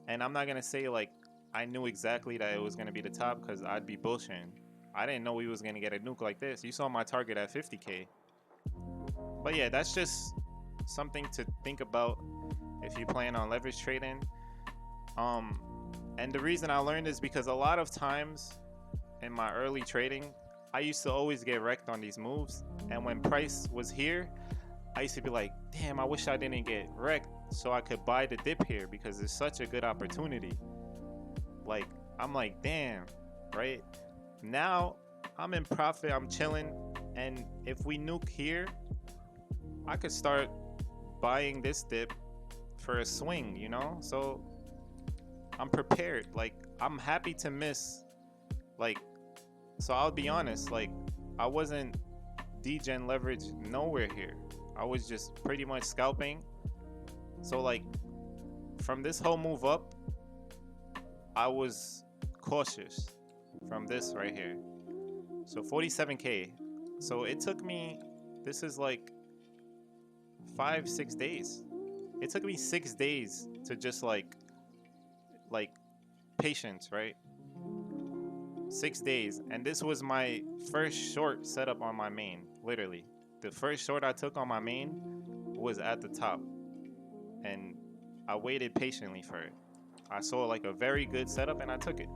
And I'm not going to say, like, I knew exactly that it was going to be the top, because I'd be bullshitting. I didn't know we was going to get a nuke like this. You saw my target at 50K. But yeah, that's just something to think about if you plan on leverage trading. And the reason I learned is because a lot of times in my early trading, I used to always get wrecked on these moves. And when price was here, I used to be like, damn, I wish I didn't get wrecked so I could buy the dip here, because it's such a good opportunity. Like, I'm like, damn, right? Now I'm in profit, I'm chilling. And if we nuke here, I could start buying this dip for a swing, you know? So I'm prepared. Like, I'm happy to miss. Like, so I'll be honest, like, I wasn't degen leverage nowhere here. I was just pretty much scalping. So like, from this whole move up, I was cautious from this right here. So 47K. So it took me, this is like 5-6 days. It took me 6 days to just like patience, right? 6 days. And this was my first short setup on my main, literally. The first short I took on my main was at the top. And I waited patiently for it. I saw like a very good setup and I took it.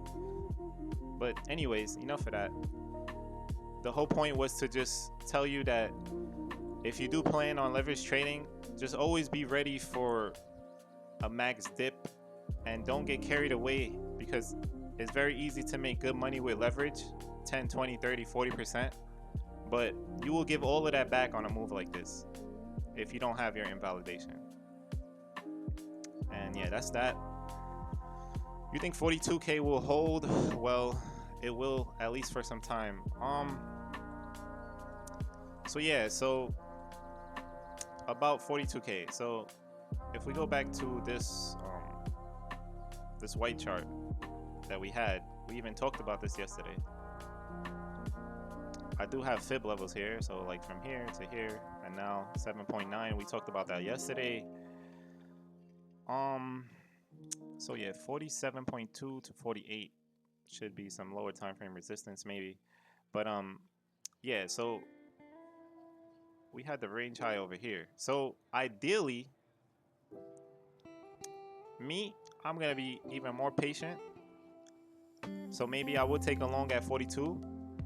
But anyways, enough of that. The whole point was to just tell you that if you do plan on leverage trading, just always be ready for a max dip and don't get carried away, because it's very easy to make good money with leverage, 10, 20, 30, 40%. But you will give all of that back on a move like this if you don't have your invalidation. And yeah, that's that. You think 42K will hold? Well, it will, at least for some time. So yeah, so about 42K. So if we go back to this this white chart that we had, we even talked about this yesterday. I do have fib levels here, so like from here to here, and now 7.9. We talked about that yesterday. So yeah, 47.2 to 48 should be some lower time frame resistance maybe. But yeah, so we had the range high over here. So ideally, I'm gonna be even more patient. So maybe I would take a long at 42,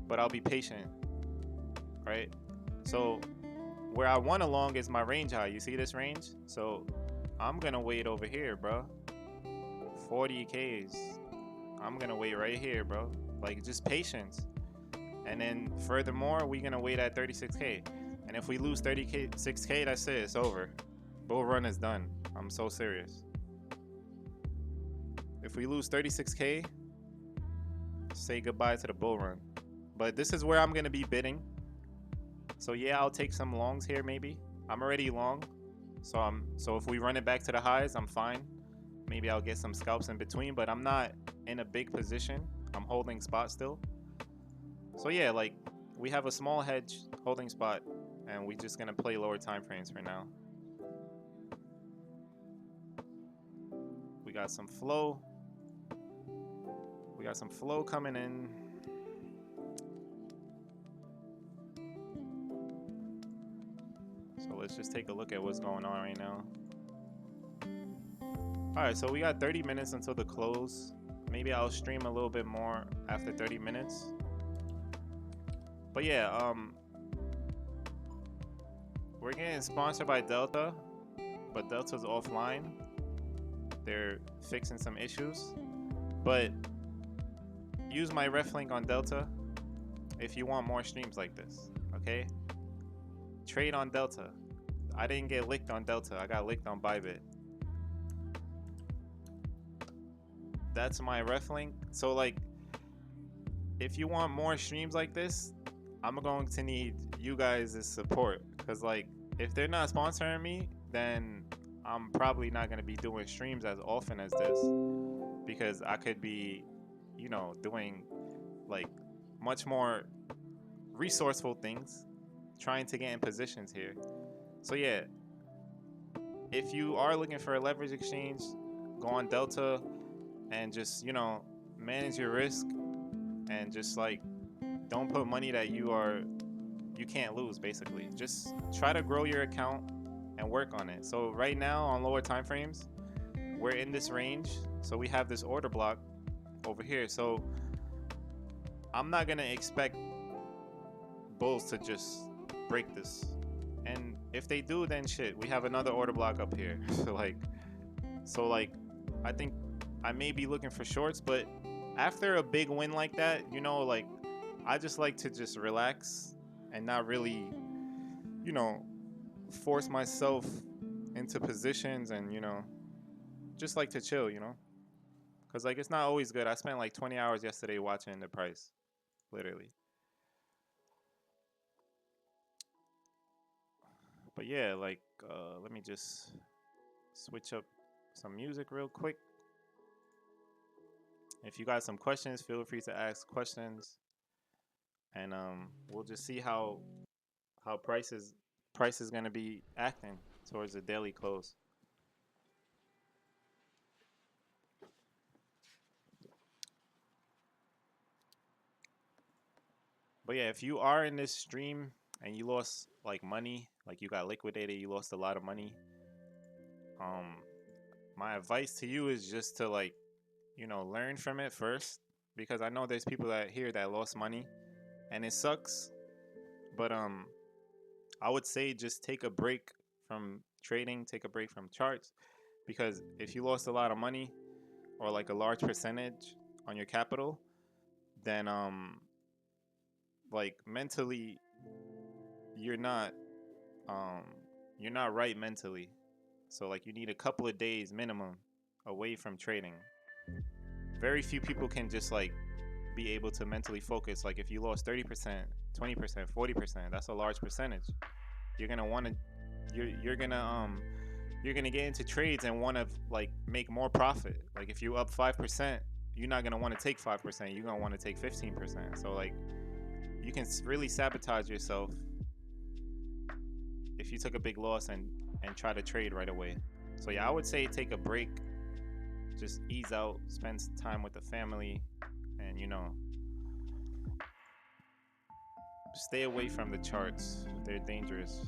but I'll be patient, right? So where I want a long is my range high. You see this range? So I'm gonna wait over here, bro. 40Ks. I'm gonna wait right here, bro. Like, just patience. And then furthermore, we're gonna wait at 36K. And if we lose 36K, that's it. It's over. Bull run is done. I'm so serious. If we lose 36K, say goodbye to the bull run. But this is where I'm gonna be bidding. So yeah, I'll take some longs here maybe. I'm already long. So if we run it back to the highs, I'm fine. Maybe I'll get some scalps in between, but I'm not in a big position. I'm holding spot still. So yeah, like, we have a small hedge holding spot, and we're just gonna play lower time frames for now. We got some flow. We got some flow coming in. So let's just take a look at what's going on right now. Alright, so we got 30 minutes until the close. Maybe I'll stream a little bit more after 30 minutes. But yeah, we're getting sponsored by Delta, but Delta's offline. They're fixing some issues. But use my ref link on Delta if you want more streams like this, okay? Trade on Delta. I didn't get licked on Delta. I got licked on Bybit. That's my ref link. So like, if you want more streams like this, I'm going to need you guys' support. Because, like, if they're not sponsoring me, then I'm probably not going to be doing streams as often as this. Because I could be, you know, doing, like, much more resourceful things, trying to get in positions here. So, yeah, if you are looking for a leverage exchange, go on Delta and just, you know, manage your risk and just, like, don't put money that you can't lose. Basically, just try to grow your account and work on it. So right now on lower time frames, we're in this range, so we have this order block over here. So I'm not gonna expect bulls to just break this, and if they do, then shit, we have another order block up here. so like I think I may be looking for shorts, but after a big win like that, you know, like, I just like to just relax and not really, you know, force myself into positions, and, you know, just like to chill, you know, because, like, it's not always good. I spent like 20 hours yesterday watching the price, literally. But yeah, like, let me just switch up some music real quick. If you got some questions, feel free to ask questions, and we'll just see how price is gonna be acting towards the daily close. But yeah, if you are in this stream and you lost like money, like you got liquidated, you lost a lot of money, my advice to you is just to, like, you know, learn from it first, because I know there's people that here that lost money and it sucks. But I would say just take a break from trading, take a break from charts, because if you lost a lot of money or like a large percentage on your capital, then like mentally you're not right mentally. So like you need a couple of days minimum away from trading. Very few people can just like be able to mentally focus. Like if you lost 30%, 20%, 40%, that's a large percentage. You're gonna want to you're gonna get into trades and want to like make more profit. Like if you up 5%, you're not gonna want to take 5%. You're gonna want to take 15%. So like you can really sabotage yourself if you took a big loss and try to trade right away. So yeah, I would say take a break, just ease out, spend time with the family, and, you know, stay away from the charts. They're dangerous.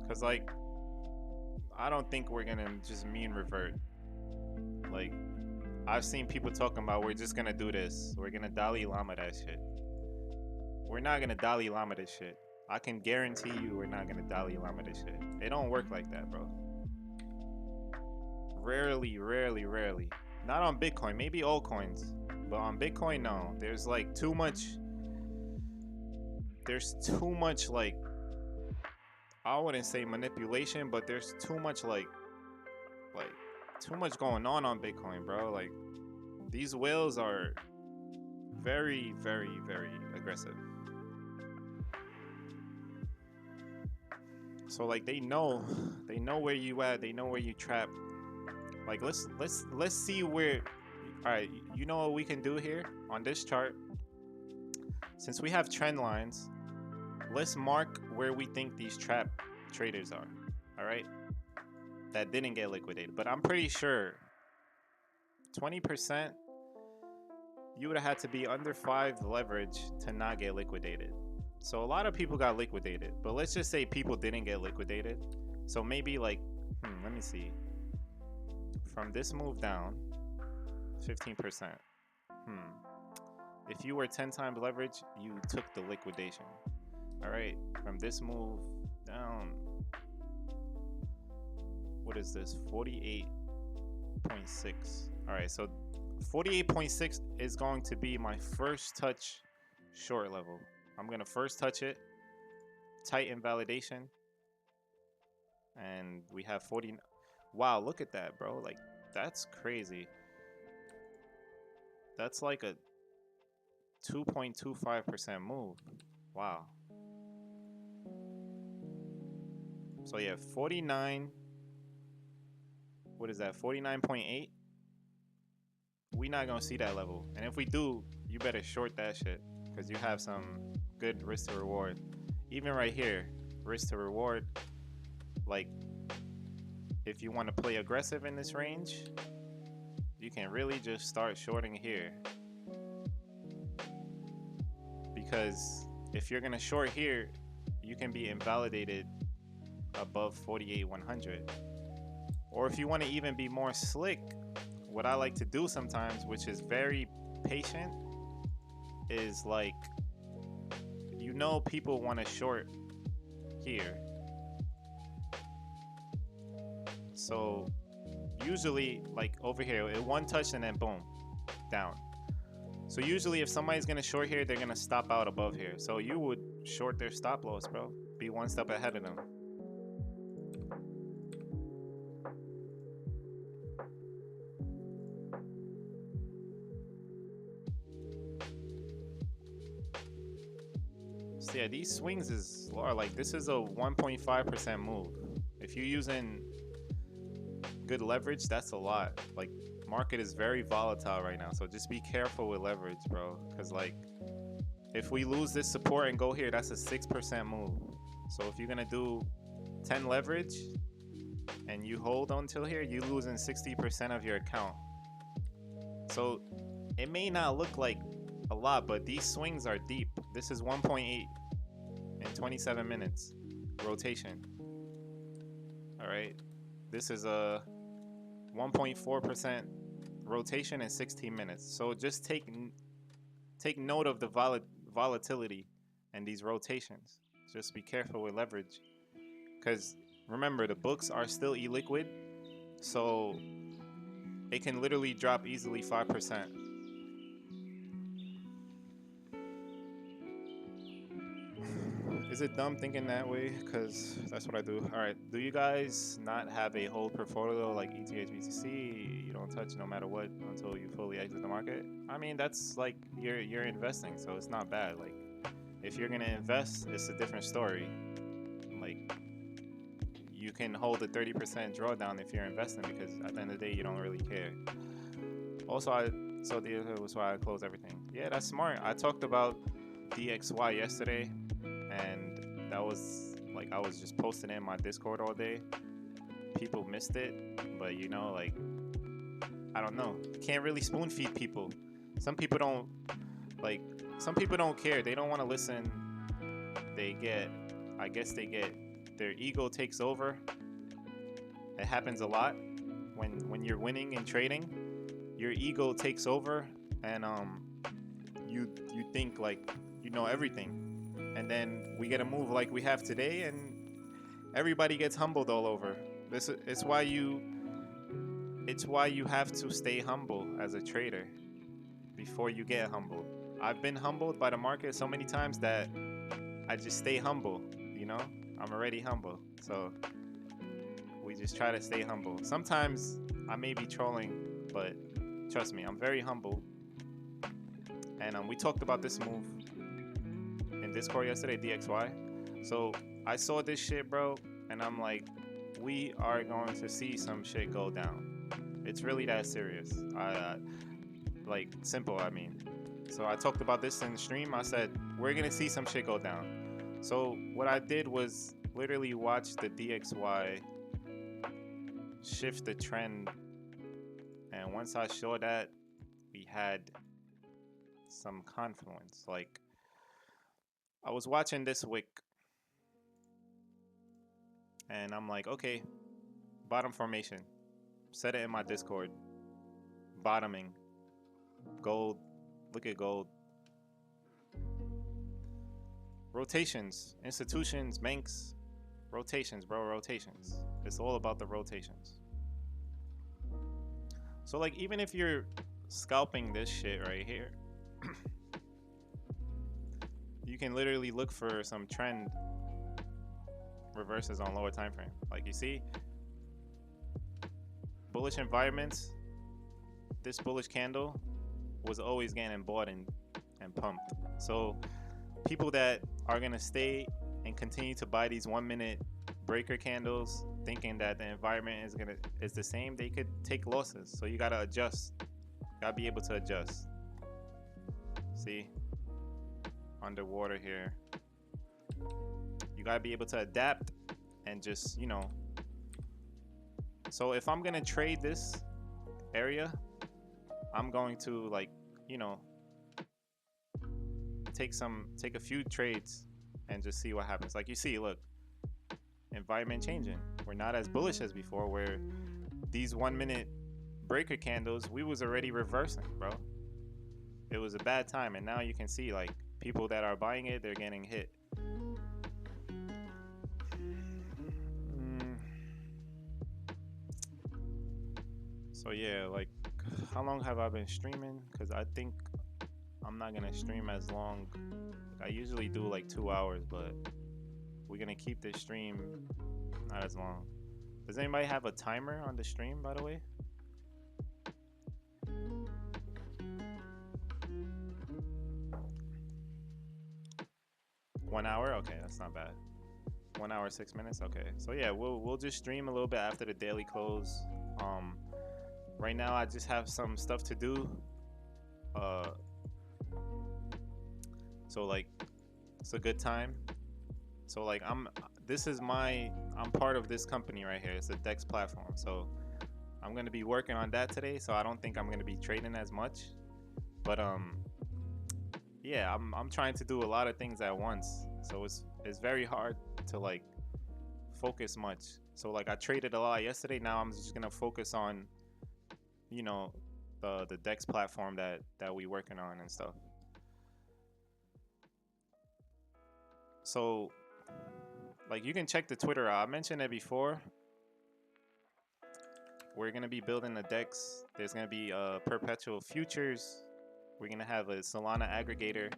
Cause like I don't think we're gonna just mean revert. Like I've seen people talking about we're just gonna do this. We're gonna Dalai Lama that shit. We're not gonna Dalai Lama this shit. I can guarantee you we're not gonna Dalai Lama this shit. It don't work like that, bro. Rarely. Not on Bitcoin, maybe altcoins. But on Bitcoin, no. There's like too much. There's too much, like, I wouldn't say manipulation, but there's too much like too much going on Bitcoin, bro. Like these whales are very aggressive. So like they know where you at, they know where you trapped. Like let's see where. All right, you know what we can do here on this chart? Since we have trend lines, let's mark where we think these trap traders are. All right, that didn't get liquidated, but I'm pretty sure 20%, you would have had to be under 5 leverage to not get liquidated. So a lot of people got liquidated, but let's just say people didn't get liquidated. So maybe like, let me see. From this move down, 15%. If you were 10 times leverage, you took the liquidation. All right, from this move down, what is this? 48.6. All right, so 48.6 is going to be my first touch short level. I'm gonna first touch it, tighten validation, and we have 40. Wow, look at that, bro. Like that's crazy. That's like a 2.25% move. Wow. So yeah, 49. What is that? 49.8. We not gonna see that level, and if we do, you better short that shit because you have some good risk to reward. Even right here, risk to reward. Like, if you want to play aggressive in this range, you can really just start shorting here. Because if you're gonna short here, you can be invalidated above 48,100. Or if you want to even be more slick, what I like to do sometimes, which is very patient, is like, you know, people want to short here. So usually, like over here, it one touch and then boom, down. So usually if somebody's gonna short here, they're gonna stop out above here. So you would short their stop loss, bro. Be one step ahead of them. So yeah, these swings are like, this is a 1.5% move. If you're using good leverage, that's a lot. Like, market is very volatile right now, so just be careful with leverage, bro. Because like, if we lose this support and go here, that's a 6% move. So if you're gonna do 10 leverage and you hold until here, you losing 60% of your account. So it may not look like a lot, but these swings are deep. This is 1.8 in 27 minutes rotation. All right, this is a 1.4% rotation in 16 minutes. So just take note of the volatility and these rotations. Just be careful with leverage, because remember, the books are still illiquid, so it can literally drop easily 5%. Is it dumb thinking that way? Because that's what I do. All right, do you guys not have a whole portfolio like ETH, BTC? You don't touch no matter what until you fully exit the market? I mean, that's like, you're investing, so it's not bad. Like, if you're gonna invest, it's a different story. Like, you can hold a 30% drawdown if you're investing, because at the end of the day, you don't really care. Also, so the other was why I close everything. Yeah, that's smart. I talked about DXY yesterday, and that was like, I was just posting it in my Discord all day. People missed it, but you know, like, I don't know. You can't really spoon feed people. Some people don't care. They don't want to listen. I guess their ego takes over. It happens a lot when you're winning and trading. Your ego takes over, and you think like you know everything. And then we get a move like we have today, and everybody gets humbled all over. It's why you have to stay humble as a trader before you get humbled. I've been humbled by the market so many times that I just stay humble, you know? I'm already humble. So we just try to stay humble. Sometimes I may be trolling, but trust me, I'm very humble. And we talked about this move in Discord yesterday, DXY. So I saw this shit, bro, and I'm like, we are going to see some shit go down. It's really that serious. Like, simple, I mean. So I talked about this in the stream. I said, we're going to see some shit go down. So what I did was literally watch the DXY shift the trend. And once I saw that, we had some confluence. Like, I was watching this wick, and I'm like, okay, bottom formation. Set it in my Discord. Bottoming. Gold. Look at gold. Rotations. Institutions, banks. Rotations, bro. Rotations. It's all about the rotations. So, like, even if you're scalping this shit right here, you can literally look for some trend reverses on lower time frame. Like, you see, bullish environments, this bullish candle was always getting bought in and pumped. So people that are gonna stay and continue to buy these 1 minute breaker candles, thinking that the environment is the same, they could take losses. So you gotta adjust. Gotta be able to adjust. See, underwater here. You gotta be able to adapt and just, you know. So if I'm gonna trade this area, I'm going to, like, you know, take a few trades and just see what happens. Like you see, look, environment changing. We're not as bullish as before, where these 1 minute breaker candles, we was already reversing, bro. It was a bad time, and now you can see, like, people that are buying it, they're getting hit. So yeah, like, how long have I been streaming? Because I think I'm not gonna stream as long. I usually do like 2 hours, but we're gonna keep this stream not as long. Does anybody have a timer on the stream, by the way? One hour? Okay, that's not bad. 1 hour, 6 minutes. Okay, so yeah, we'll just stream a little bit after the daily close. Right now I just have some stuff to do. So like, it's a good time. So like, I'm part of this company right here. It's a DEX platform. So I'm gonna be working on that today. So I don't think I'm gonna be trading as much. But yeah, I'm trying to do a lot of things at once. So it's very hard to like focus much. So like, I traded a lot yesterday. Now I'm just gonna focus on, you know, the DEX platform that we working on and stuff. So like, you can check the Twitter out. I mentioned it before. We're gonna be building the DEX. There's gonna be perpetual futures. We're gonna have a Solana aggregator.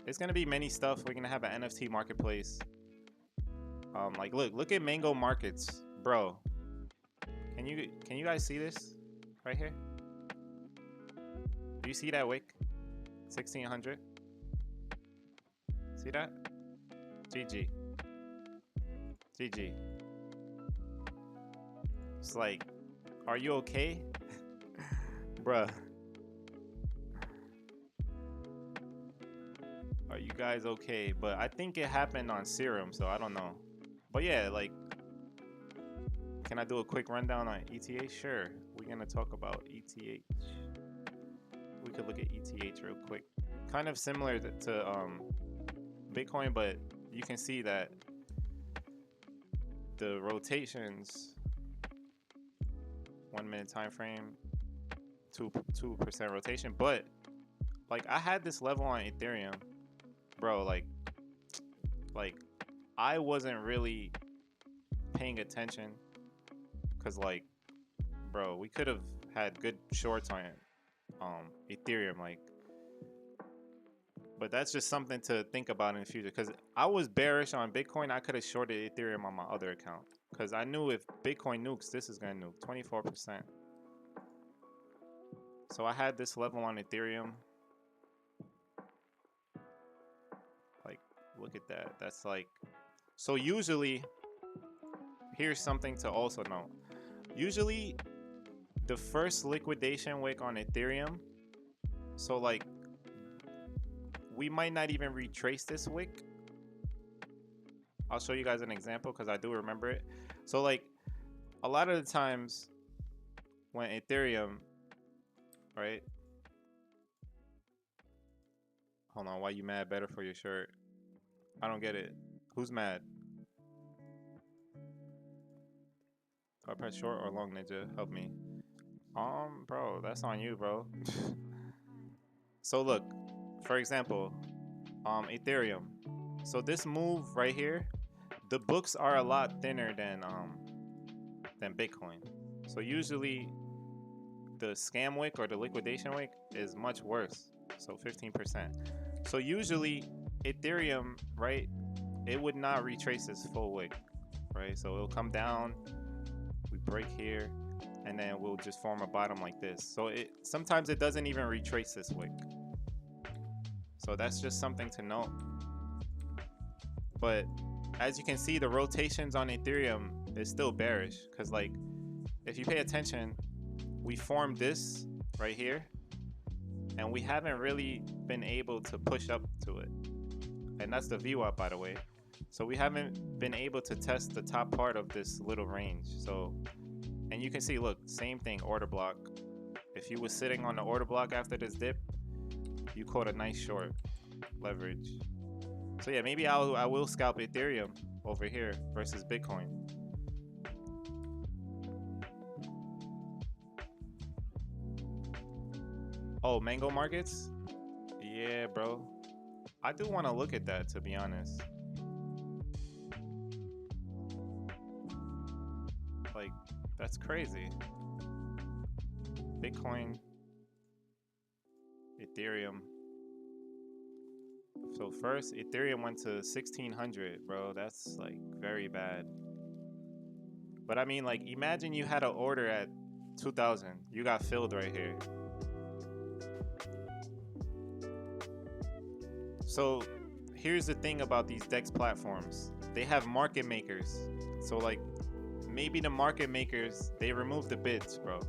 It's gonna be many stuff. We're gonna have an NFT marketplace. Like, look at Mango Markets, bro. Can you guys see this right here? Do you see that wick? 1600. See that? GG. GG. It's like, are you okay? Bruh. Are you guys okay? But I think it happened on Serum, so I don't know. But yeah, like, can I do a quick rundown on ETH? Sure. We're gonna talk about ETH. We could look at ETH real quick. Kind of similar to Bitcoin, but you can see that the rotations, 1 minute time frame, 2% rotation. But like, I had this level on Ethereum, bro. Like I wasn't really paying attention, because like, bro, we could have had good shorts on Ethereum, like. But that's just something to think about in the future, because I was bearish on Bitcoin. I could have shorted Ethereum on my other account, because I knew if Bitcoin nukes, this is going to nuke 24%. So I had this level on Ethereum. Like, look at that. That's like, so usually, here's something to also know. Usually, the first liquidation wick on Ethereum, so like, we might not even retrace this wick. I'll show you guys an example, because I do remember it. So like, a lot of the times when Ethereum, right? Hold on, why you mad? Better for your shirt. I don't get it. Who's mad? Do I press short or long, Ninja? Help me. Bro, that's on you, bro. So look, for example, Ethereum. So this move right here, the books are a lot thinner than Bitcoin. So usually the scam wick or the liquidation wick is much worse. So 15%. So usually Ethereum, right, it would not retrace this full wick, right? So it'll come down, we break here, and then we'll just form a bottom like this. So sometimes it doesn't even retrace this wick. So that's just something to note. But as you can see, the rotations on Ethereum is still bearish, because like if you pay attention, we formed this right here and we haven't really been able to push up to it. And that's the VWAP, by the way. So we haven't been able to test the top part of this little range. So, and you can see, look, same thing, order block. If you were sitting on the order block after this dip, you caught a nice short leverage. So yeah, maybe I will scalp Ethereum over here versus Bitcoin. Oh, Mango Markets? Yeah, bro. I do want to look at that, to be honest. Like, that's crazy. Bitcoin, Ethereum. So first, Ethereum went to 1600, bro. That's like very bad. But I mean, like, imagine you had an order at 2000. You got filled right here. So here's the thing about these DEX platforms. They have market makers. So like, maybe the market makers, they removed the bids, bro.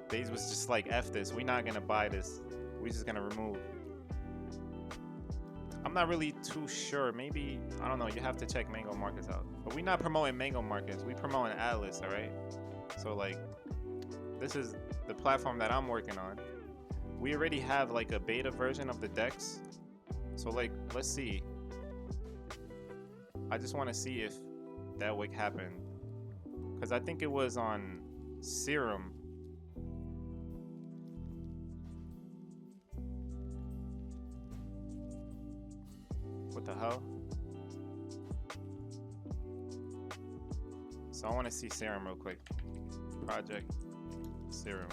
They was just like, F this. We're not gonna buy this. We're just gonna remove. I'm not really too sure. Maybe, I don't know. You have to check Mango Markets out. But we're not promoting Mango Markets. We promoting Atlas, all right? So like, this is the platform that I'm working on. We already have like a beta version of the DEX. So like, let's see. I just want to see if that would happen. Because I think it was on Serum. What the hell? So I want to see Serum real quick. Project Serum.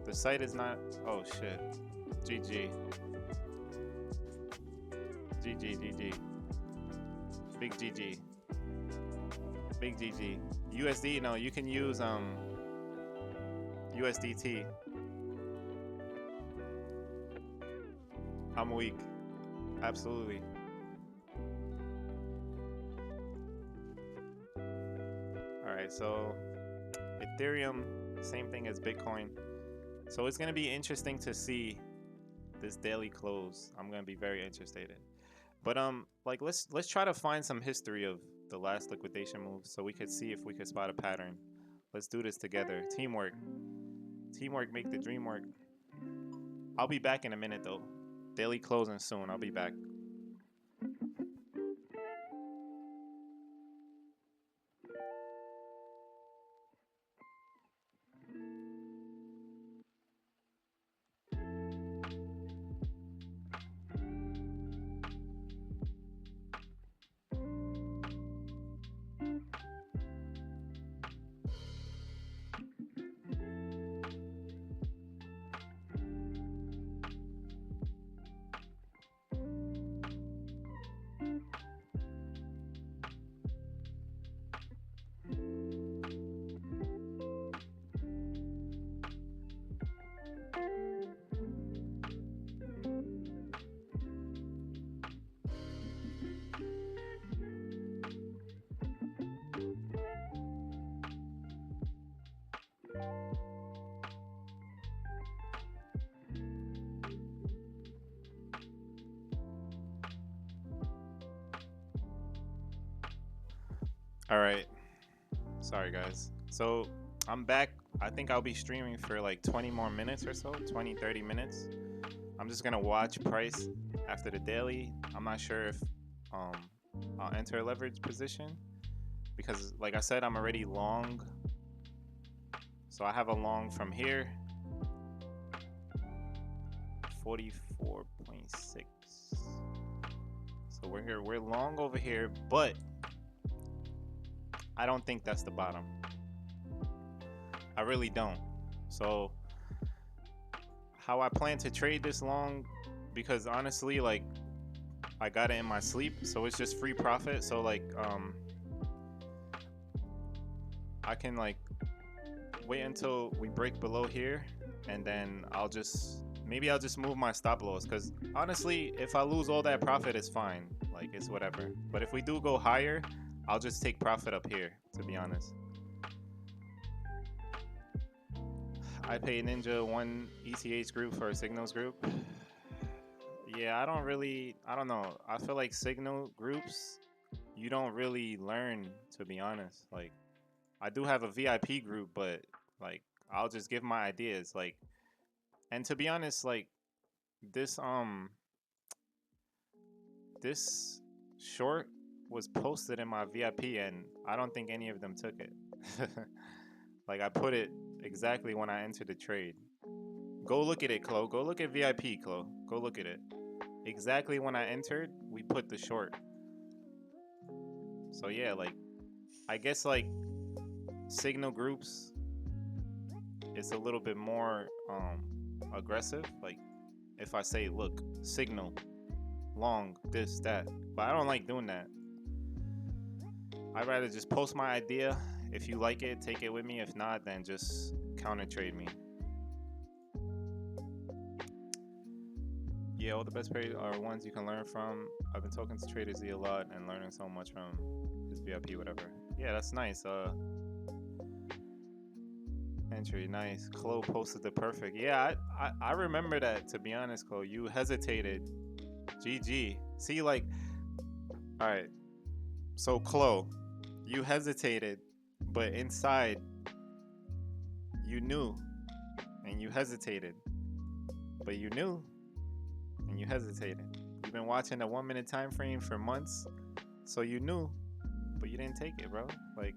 The site is not. Oh shit. GG. GG. Big GG. Big GG. USD, no, you can use USDT. I'm weak. Absolutely. Alright, so Ethereum, same thing as Bitcoin. So it's gonna be interesting to see this daily close. I'm gonna be very interested in. But like let's try to find some history of the last liquidation move so we could see if we could spot a pattern. Let's do this together. Teamwork. Teamwork make the dream work. I'll be back in a minute though. Daily closing soon. I'll be back. All right. Sorry, guys. So I'm back. I think I'll be streaming for like 20 more minutes or so, 20, 30 minutes. I'm just going to watch price after the daily. I'm not sure if I'll enter a leverage position because, like I said, I'm already long. So I have a long from here, 44.6. So we're long over here, but I don't think that's the bottom. I really don't. So how I plan to trade this long, because honestly, like I got it in my sleep, so it's just free profit. So like I can like wait until we break below here, and then maybe I'll just move my stop loss, because honestly, if I lose all that profit, it's fine. Like, it's whatever. But if we do go higher, I'll just take profit up here, to be honest. I pay Ninja 1 ETH group for a signals group. Yeah, I don't know. I feel like signal groups, you don't really learn, to be honest. Like, I do have a VIP group, but like, I'll just give my ideas. Like, and to be honest, like, this short was posted in my VIP, and I don't think any of them took it. Like, I put it exactly when I entered the trade. Go look at it, Chloe. Go look at VIP, Chloe. Go look at it. Exactly when I entered, we put the short. So yeah, like, I guess like signal groups, it's a little bit more aggressive. Like, if I say, look, signal, long, this, that. But I don't like doing that. I'd rather just post my idea. If you like it, take it with me. If not, then just counter trade me. Yeah, all the best players are ones you can learn from. I've been talking to Trader Z a lot and learning so much from his VIP, whatever. Yeah, that's nice. Entry, nice. Chloe posted the perfect. Yeah, I remember that, to be honest, Chloe. You hesitated. GG. See, like, all right. So, Chloe, you hesitated, but inside, you knew, and you hesitated. But you knew, and you hesitated. You've been watching a 1 minute time frame for months, so you knew, but you didn't take it, bro. Like,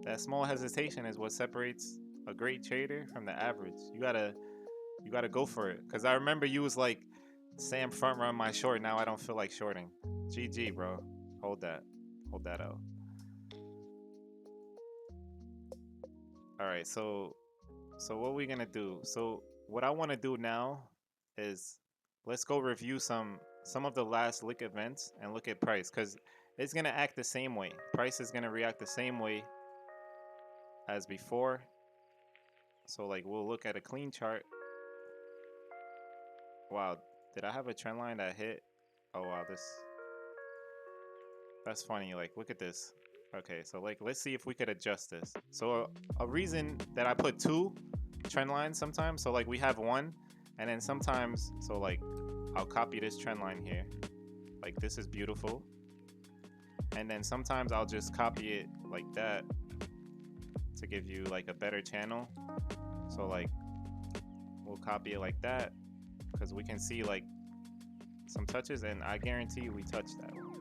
that small hesitation is what separates a great trader from the average. You gotta go for it. Cause I remember you was like, Sam front run my short. Now I don't feel like shorting. GG, bro. Hold that out. All right, so what we gonna do? So what I want to do now is let's go review some of the last lick events and look at price, because it's gonna act the same way. Price is gonna react the same way as before. So like, we'll look at a clean chart. Wow, did I have a trend line that hit? Oh wow, that's funny. Like, look at this. Okay, so like, let's see if we could adjust this. So a reason that I put 2 trend lines sometimes, so like we have 1, and then sometimes, so like, I'll copy this trend line here. Like, this is beautiful. And then sometimes I'll just copy it like that to give you like a better channel. So like, we'll copy it like that, because we can see like some touches, and I guarantee we touched that one.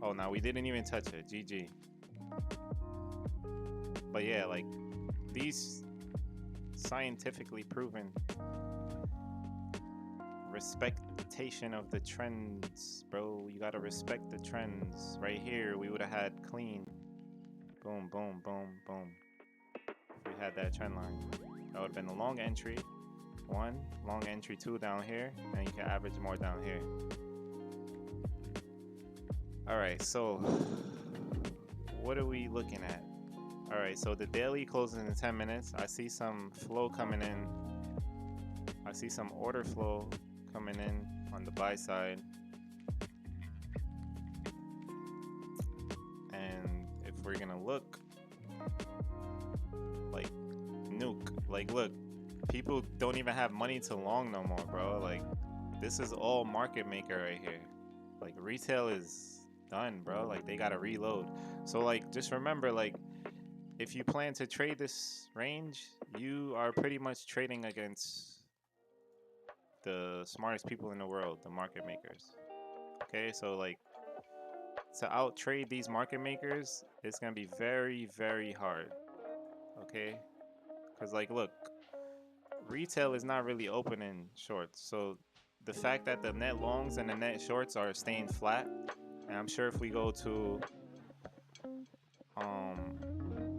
Oh, no, we didn't even touch it. GG. But yeah, like, these scientifically proven respectation of the trends, bro. You gotta respect the trends. Right here, we would have had clean. Boom, boom, boom, boom. If we had that trend line, that would have been a long entry 1, long entry 2 down here, and you can average more down here. All right, so what are we looking at? All right, so the daily closes in 10 minutes. I see some flow coming in. I see some order flow coming in on the buy side. And if we're gonna look, like, nuke, like, look, people don't even have money to long no more, bro. Like, this is all market maker right here. Like, retail is done, bro. Like, they gotta reload. So like, just remember, like, if you plan to trade this range, you are pretty much trading against the smartest people in the world, the market makers. Okay, so like, to out trade these market makers, it's gonna be very, very hard. Okay, because like, look, retail is not really opening shorts. So the fact that the net longs and the net shorts are staying flat, and I'm sure if we go to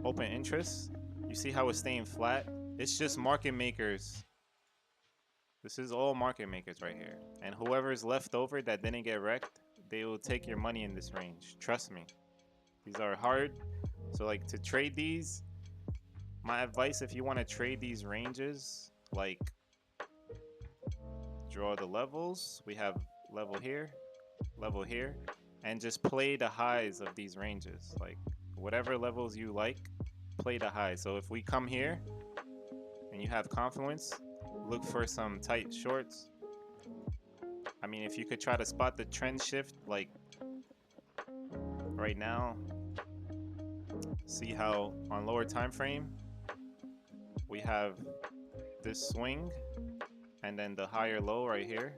open interest, you see how it's staying flat? It's just market makers. This is all market makers right here. And whoever's left over that didn't get wrecked, they will take your money in this range. Trust me. These are hard. So like, to trade these, My advice, if you want to trade these ranges, like draw the levels. We have level here, and just play the highs of these ranges. Like whatever levels you like, play the highs. So if we come here and you have confluence, look for some tight shorts. I mean, if you could try to spot the trend shift, like right now, see how on lower time frame we have this swing and then the higher low right here.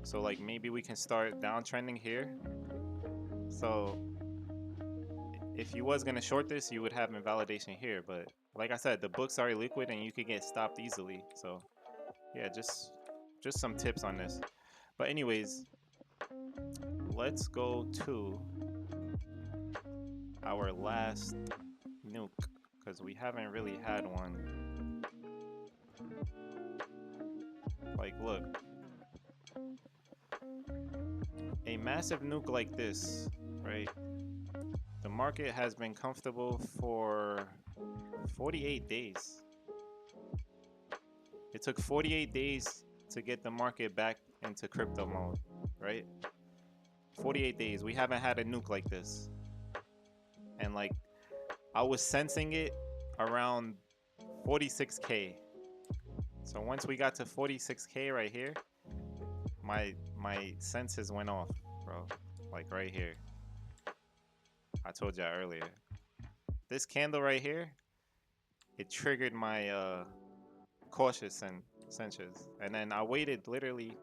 So like maybe we can start downtrending here. So if you was gonna short this, you would have invalidation here, but like I said, the books are liquid and you could get stopped easily. So yeah, just some tips on this. But anyways, let's go to our last nuke, because we haven't really had one. Like look, a massive nuke like this, right? The market has been comfortable for 48 days. It took 48 days to get the market back into crypto mode, right? 48 days. We haven't had a nuke like this. And like, I was sensing it around 46K. So once we got to 46K right here, my senses went off, bro. Like right here. I told y'all earlier. This candle right here, it triggered my cautious senses. And then I waited literally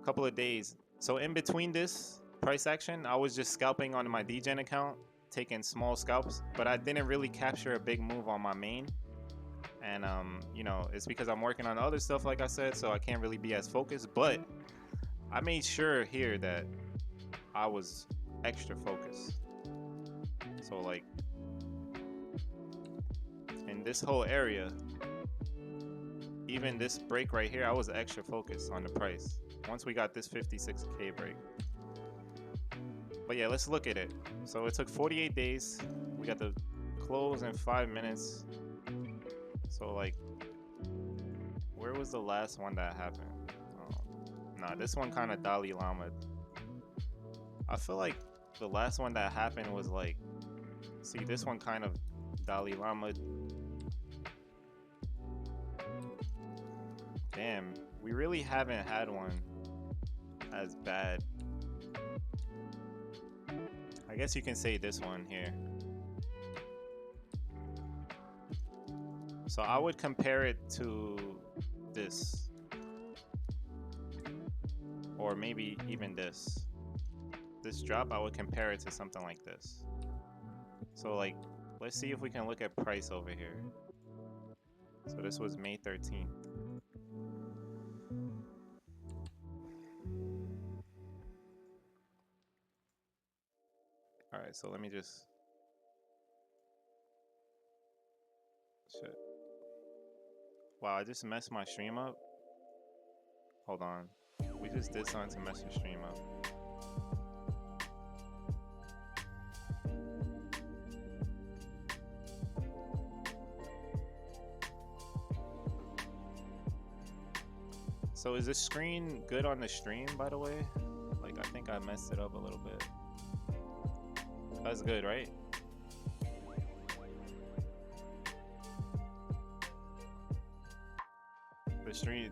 a couple of days. So in between this price action, I was just scalping on my DGen account, taking small scalps, but I didn't really capture a big move on my main. And you know, it's because I'm working on other stuff, like I said, so I can't really be as focused. But I made sure here that I was extra focused. So like in this whole area, even this break right here, I was extra focused on the price once we got this 56K break. But yeah, let's look at it. So it took 48 days. We got the close in 5 minutes. So like, where was the last one that happened? Nah, this one kind of Dalai Lama. I feel like the last one that happened was like, see, this one kind of Dalai Lama. Damn, we really haven't had one as bad. I guess you can say this one here. So I would compare it to this, or maybe even this. This drop, I would compare it to something like this. So like, let's see if we can look at price over here. So this was May 13th. All right, so let me just, shit. Wow, I just messed my stream up. Hold on. We just did something to mess the stream up. So is this screen good on the stream, by the way? Like, I think I messed it up a little bit. That's good, right?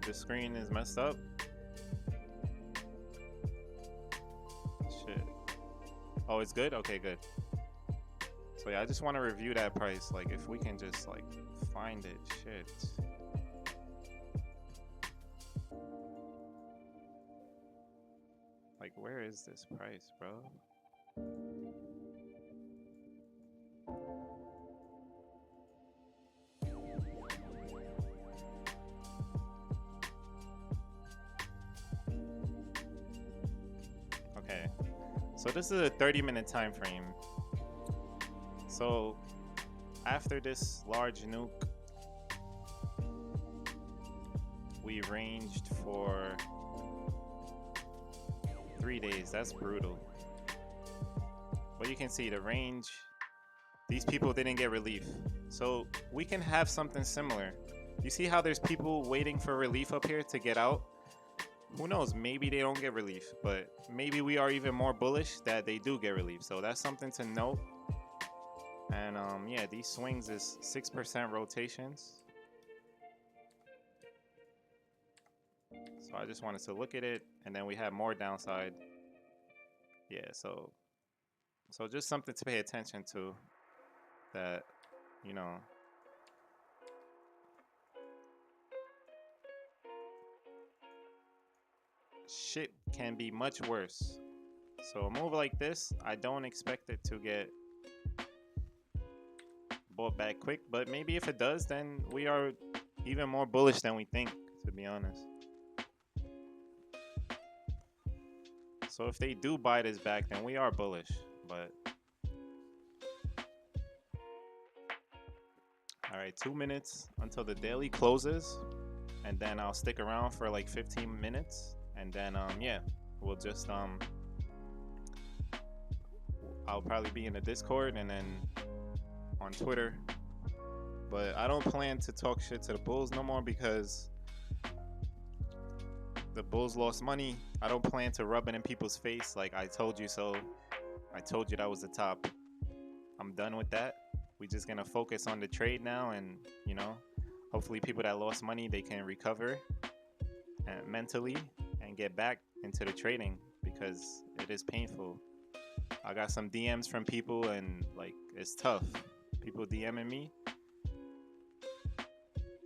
The screen is messed up. Shit. Oh, it's good? Okay, good. So yeah, I just want to review that price. Like, if we can just like find it. Shit. Like, where is this price, bro? Okay, so this is a 30-minute time frame. So after this large nuke, we ranged for 3 days. That's brutal. But you can see the range. These people didn't get relief. So we can have something similar. You see how there's people waiting for relief up here to get out? Who knows? Maybe they don't get relief, but maybe we are even more bullish that they do get relief. So that's something to note. And yeah, these swings is 6% rotations. So I just wanted to look at it, and then we have more downside. Yeah, so just something to pay attention to, that, you know, shit can be much worse. So a move like this, I don't expect it to get bought back quick, but maybe if it does, then we are even more bullish than we think, to be honest. So if they do buy this back, then we are bullish, but all right, 2 minutes until the daily closes, and then I'll stick around for like 15 minutes, and then yeah, we'll just I'll probably be in the Discord and then on Twitter. But I don't plan to talk shit to the Bulls no more because the Bulls lost money. I don't plan to rub it in people's face like I told you so. I told you that was the top. I'm done with that. We just gonna focus on the trade now, and you know, hopefully people that lost money, they can recover and mentally and get back into the trading, because it is painful. I got some DMs from people, and like, it's tough. People DMing me.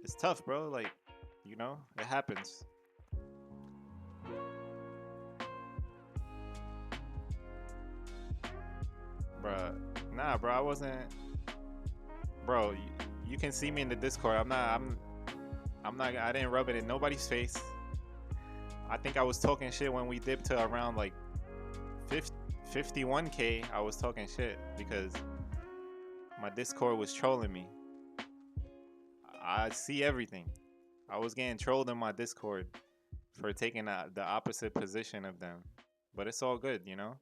It's tough, bro. Like, you know, it happens. Bruh. Nah, bro, I wasn't. Bro, you can see me in the Discord. I'm not, I didn't rub it in nobody's face. I think I was talking shit when we dipped to around like 51K. I was talking shit because my Discord was trolling me. I see everything. I was getting trolled in my Discord for taking the opposite position of them. But it's all good, you know?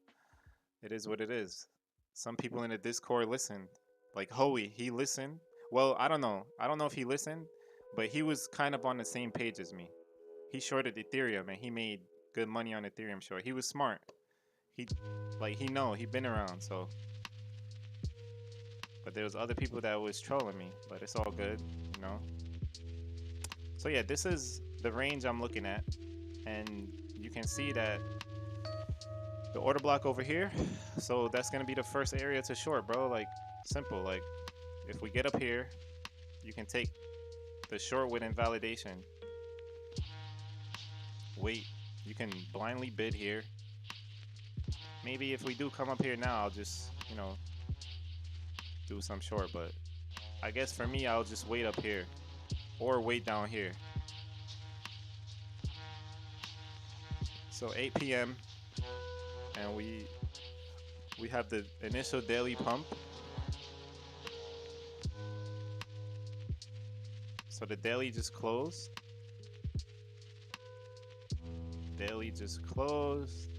It is what it is. Some people in the Discord listened. Like Hoey, he listened. Well, I don't know. I don't know if he listened, but he was kind of on the same page as me. He shorted Ethereum, and he made good money on Ethereum short. He was smart. He been around, so. But there was other people that was trolling me, but it's all good, you know? So yeah, this is the range I'm looking at, and you can see that the order block over here, so that's gonna be the first area to short, bro. Like, simple. Like, if we get up here, you can take the short with invalidation. Wait, you can blindly bid here. Maybe if we do come up here now, I'll just, you know, do some short, but I guess for me, I'll just wait up here or wait down here. So 8 p.m. and we have the initial daily pump. So the daily just closed. Daily just closed.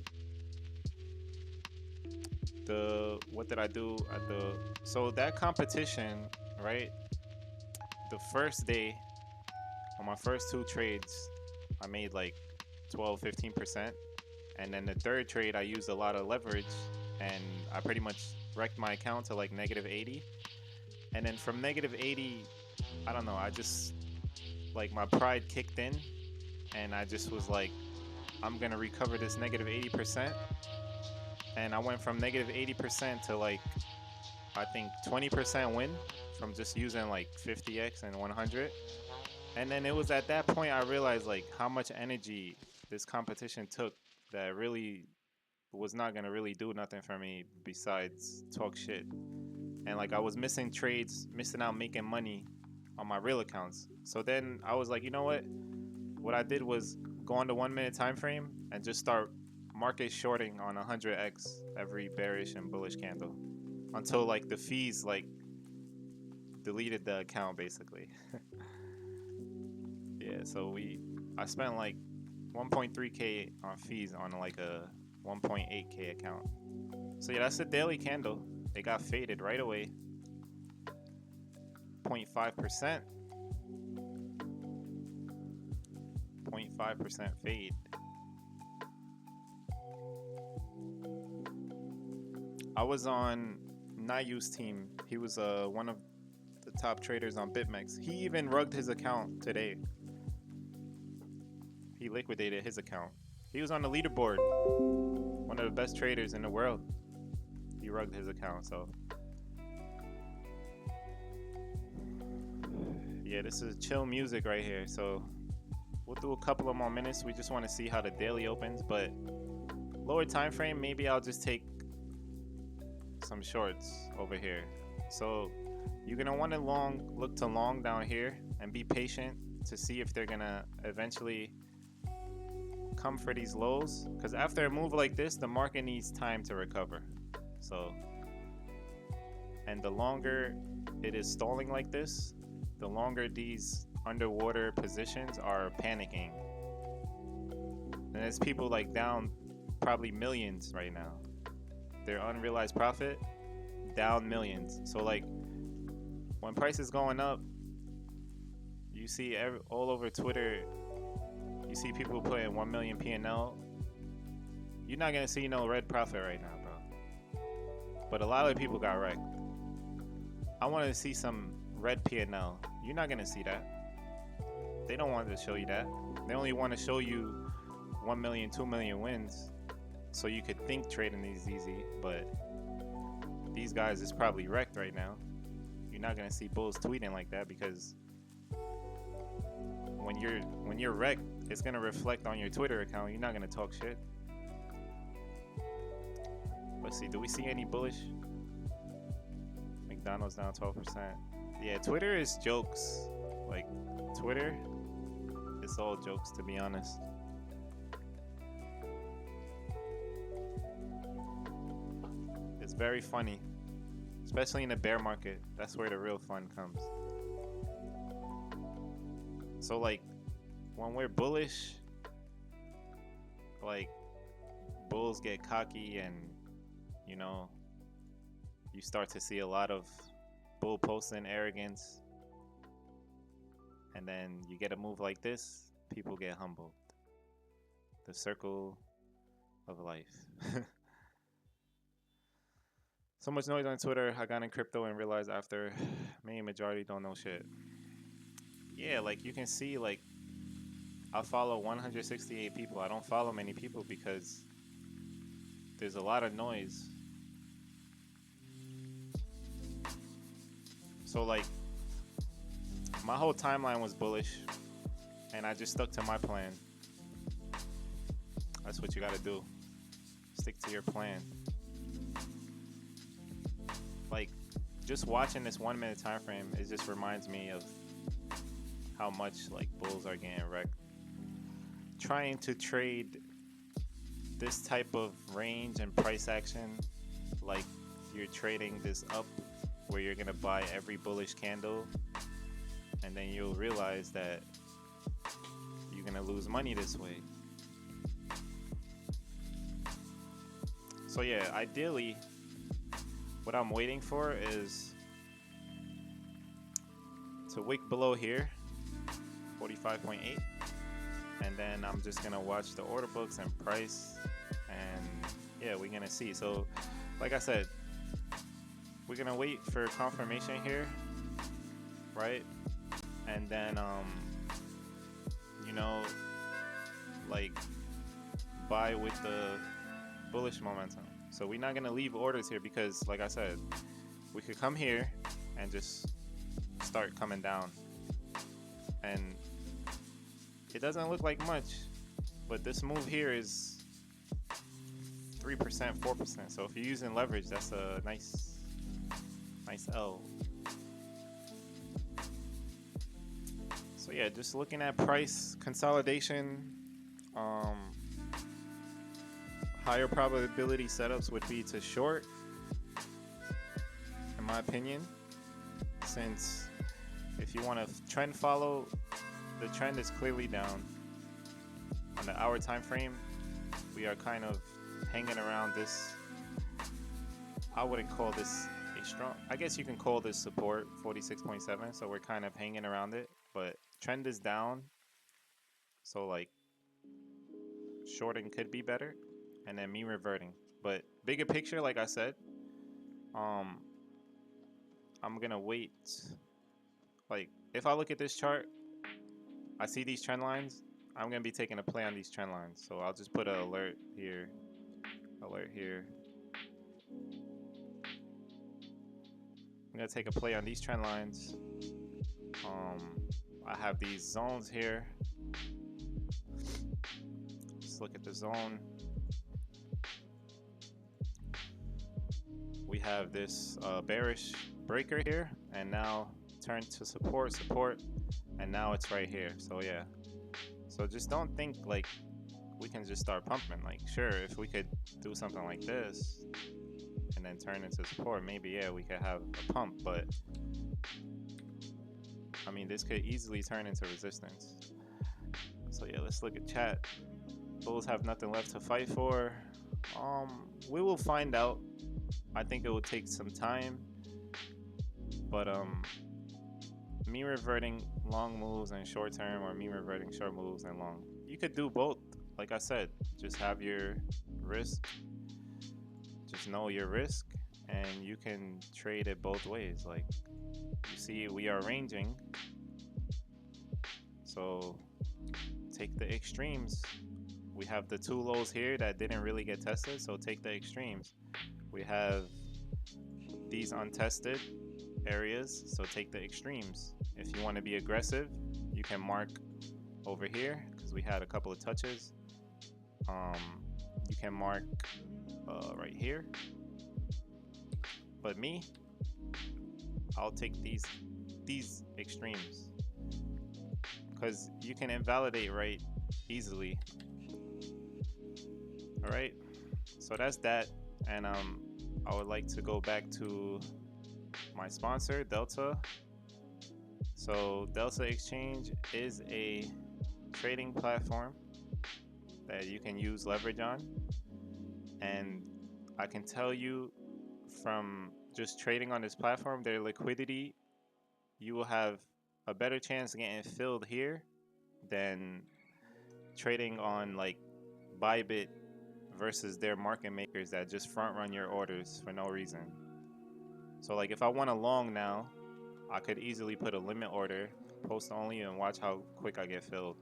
What did I do at the, so that competition, right? The first day on my first 2 trades, I made like 12-15%. And then the third trade, I used a lot of leverage, and I pretty much wrecked my account to like -80. And then from -80, I don't know, I just, like, my pride kicked in, and I just was like, I'm gonna recover this -80%. And I went from -80% to like, I think 20% win from just using like 50x and 100. And then it was at that point I realized like how much energy this competition took, that really was not gonna really do nothing for me besides talk shit. And like, I was missing trades, missing out making money on my real accounts. So then I was like, you know what I did was go on the 1 minute time frame and just start market shorting on 100x every bearish and bullish candle until like the fees like deleted the account basically. Yeah, so I spent like 1.3k on fees on like a 1.8k account. So yeah, that's the daily candle. It got faded right away. 0.5%. 0.5% fade. I was on Nayu's team. He was one of the top traders on BitMEX. He even rugged his account today. He liquidated his account. He was on the leaderboard. One of the best traders in the world. He rugged his account, so. Yeah, this is chill music right here. So we'll do a couple of more minutes. We just want to see how the daily opens, but lower time frame, maybe I'll just take some shorts over here. So you're gonna want to look to long down here and be patient to see if they're gonna eventually come for these lows, because after a move like this, the market needs time to recover. So, and the longer it is stalling like this, the longer these underwater positions are panicking. And there's people like down probably millions right now. Their unrealized profit down millions. So like when price is going up, you see all over Twitter, you see people putting 1 million P&L. You're not gonna see no red profit right now, bro. But a lot of people got wrecked. I want to see some red P&L. You're not gonna see that. They don't want to show you that. They only want to show you 1 million, 2 million wins, so you could think trading is easy. But these guys is probably wrecked right now. You're not gonna see bulls tweeting like that, because when you're wrecked, it's gonna reflect on your Twitter account. You're not gonna talk shit. Let's see, do we see any bullish? McDonald's down 12%. Yeah, Twitter is jokes. Like Twitter, it's all jokes, to be honest. It's very funny, especially in the bear market. That's where the real fun comes. So like when we're bullish, like bulls get cocky, and you know, you start to see a lot of bull posting arrogance, and then you get a move like this, people get humbled. The circle of life. So much noise on Twitter. I got in crypto and realized after, main majority don't know shit. Yeah, like you can see, like I follow 168 people. I don't follow many people because there's a lot of noise. So like my whole timeline was bullish, and I just stuck to my plan. That's what you gotta do. Stick to your plan. Like just watching this 1 minute time frame, it just reminds me of how much like bulls are getting wrecked. Trying to trade this type of range and price action, like you're trading this up where you're gonna buy every bullish candle, and then you'll realize that you're gonna lose money this way. So yeah, ideally what I'm waiting for is to wick below here, 45.8, and then I'm just gonna watch the order books and price, and yeah, we're gonna see. So like I said, we're gonna wait for confirmation here, right? And then you know, like buy with the bullish momentum. So we're not gonna leave orders here, because like I said, we could come here and just start coming down, and it doesn't look like much, but this move here is 3%, 4%. So if you're using leverage, that's a nice L. So yeah, just looking at price consolidation, higher probability setups would be to short, in my opinion, since if you want to trend follow, the trend is clearly down. On the hour time frame, we are kind of hanging around this. I wouldn't call this a strong. I guess you can call this support 46.7. So we're kind of hanging around it, but trend is down. So like shorting could be better, and then me reverting. But bigger picture, like I said, I'm gonna wait. Like if I look at this chart, I see these trend lines. I'm gonna be taking a play on these trend lines. So I'll just put an alert here, alert here. I'm gonna take a play on these trend lines. I have these zones here. Let's look at the zone. We have this bearish breaker here, and now turn to support, and now it's right here. So yeah, so just don't think like we can just start pumping. Like sure, if we could do something like this and then turn into support, maybe yeah, we could have a pump, but I mean this could easily turn into resistance. So yeah, let's look at chat. Bulls have nothing left to fight for. We will find out. I think it will take some time, but me reverting long moves and short term, or me reverting short moves and long. You could do both. Like I said, just have your risk. Just know your risk, and you can trade it both ways. Like you see, we are ranging, so take the extremes. We have the two lows here that didn't really get tested, so take the extremes. We have these untested areas, so take the extremes. If you want to be aggressive, you can mark over here because we had a couple of touches. You can mark right here, but me, I'll take these extremes because you can invalidate right easily. All right, so that's that. And I would like to go back to my sponsor, Delta. So Delta Exchange is a trading platform that you can use leverage on. And I can tell you from just trading on this platform, their liquidity, you will have a better chance of getting filled here than trading on like Bybit versus their market makers that just front run your orders for no reason. So like if I want a long now, I could easily put a limit order, post only, and watch how quick I get filled.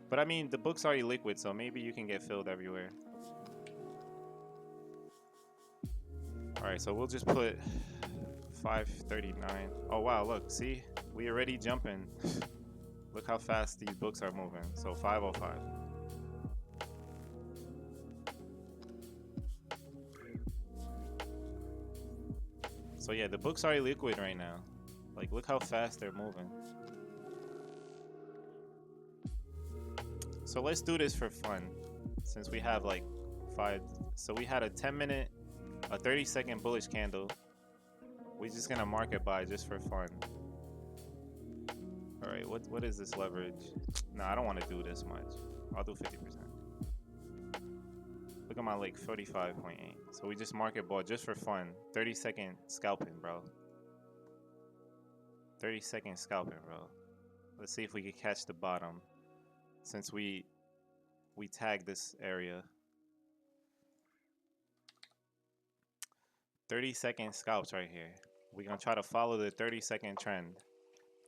But I mean, the book's already liquid, so maybe you can get filled everywhere. All right, so we'll just put 539. Oh wow, look, see, we already jumping. Look how fast these books are moving. So 505. So yeah, the book's already liquid right now. Like, look how fast they're moving. So let's do this for fun, since we have like 5. So we had a 10-minute, a 30-second bullish candle. We're just gonna market buy just for fun. All right, what is this leverage? No, I don't want to do this much. I'll do 50%. Look at my like 45.8. So we just market bought just for fun. 30-second scalping, bro. 30-second scalping, bro. Let's see if we can catch the bottom, since we tagged this area. 30-second scalps right here. We're gonna try to follow the 30-second trend.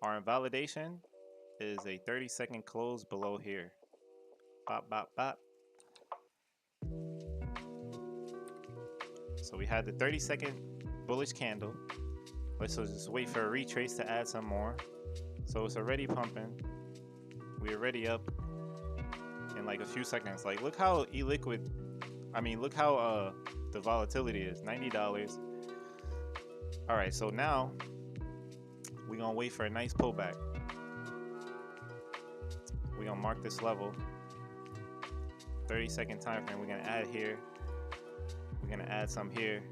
Our invalidation is a 30-second close below here. Bop, bop, bop. So we had the 30-second bullish candle. Let's just wait for a retrace to add some more. So it's already pumping. We're already up in like a few seconds. Like, look how illiquid, look how the volatility is, $90. All right, so now we're gonna wait for a nice pullback. We're gonna mark this level, 30-second time frame. We're gonna add here. We're gonna add some here,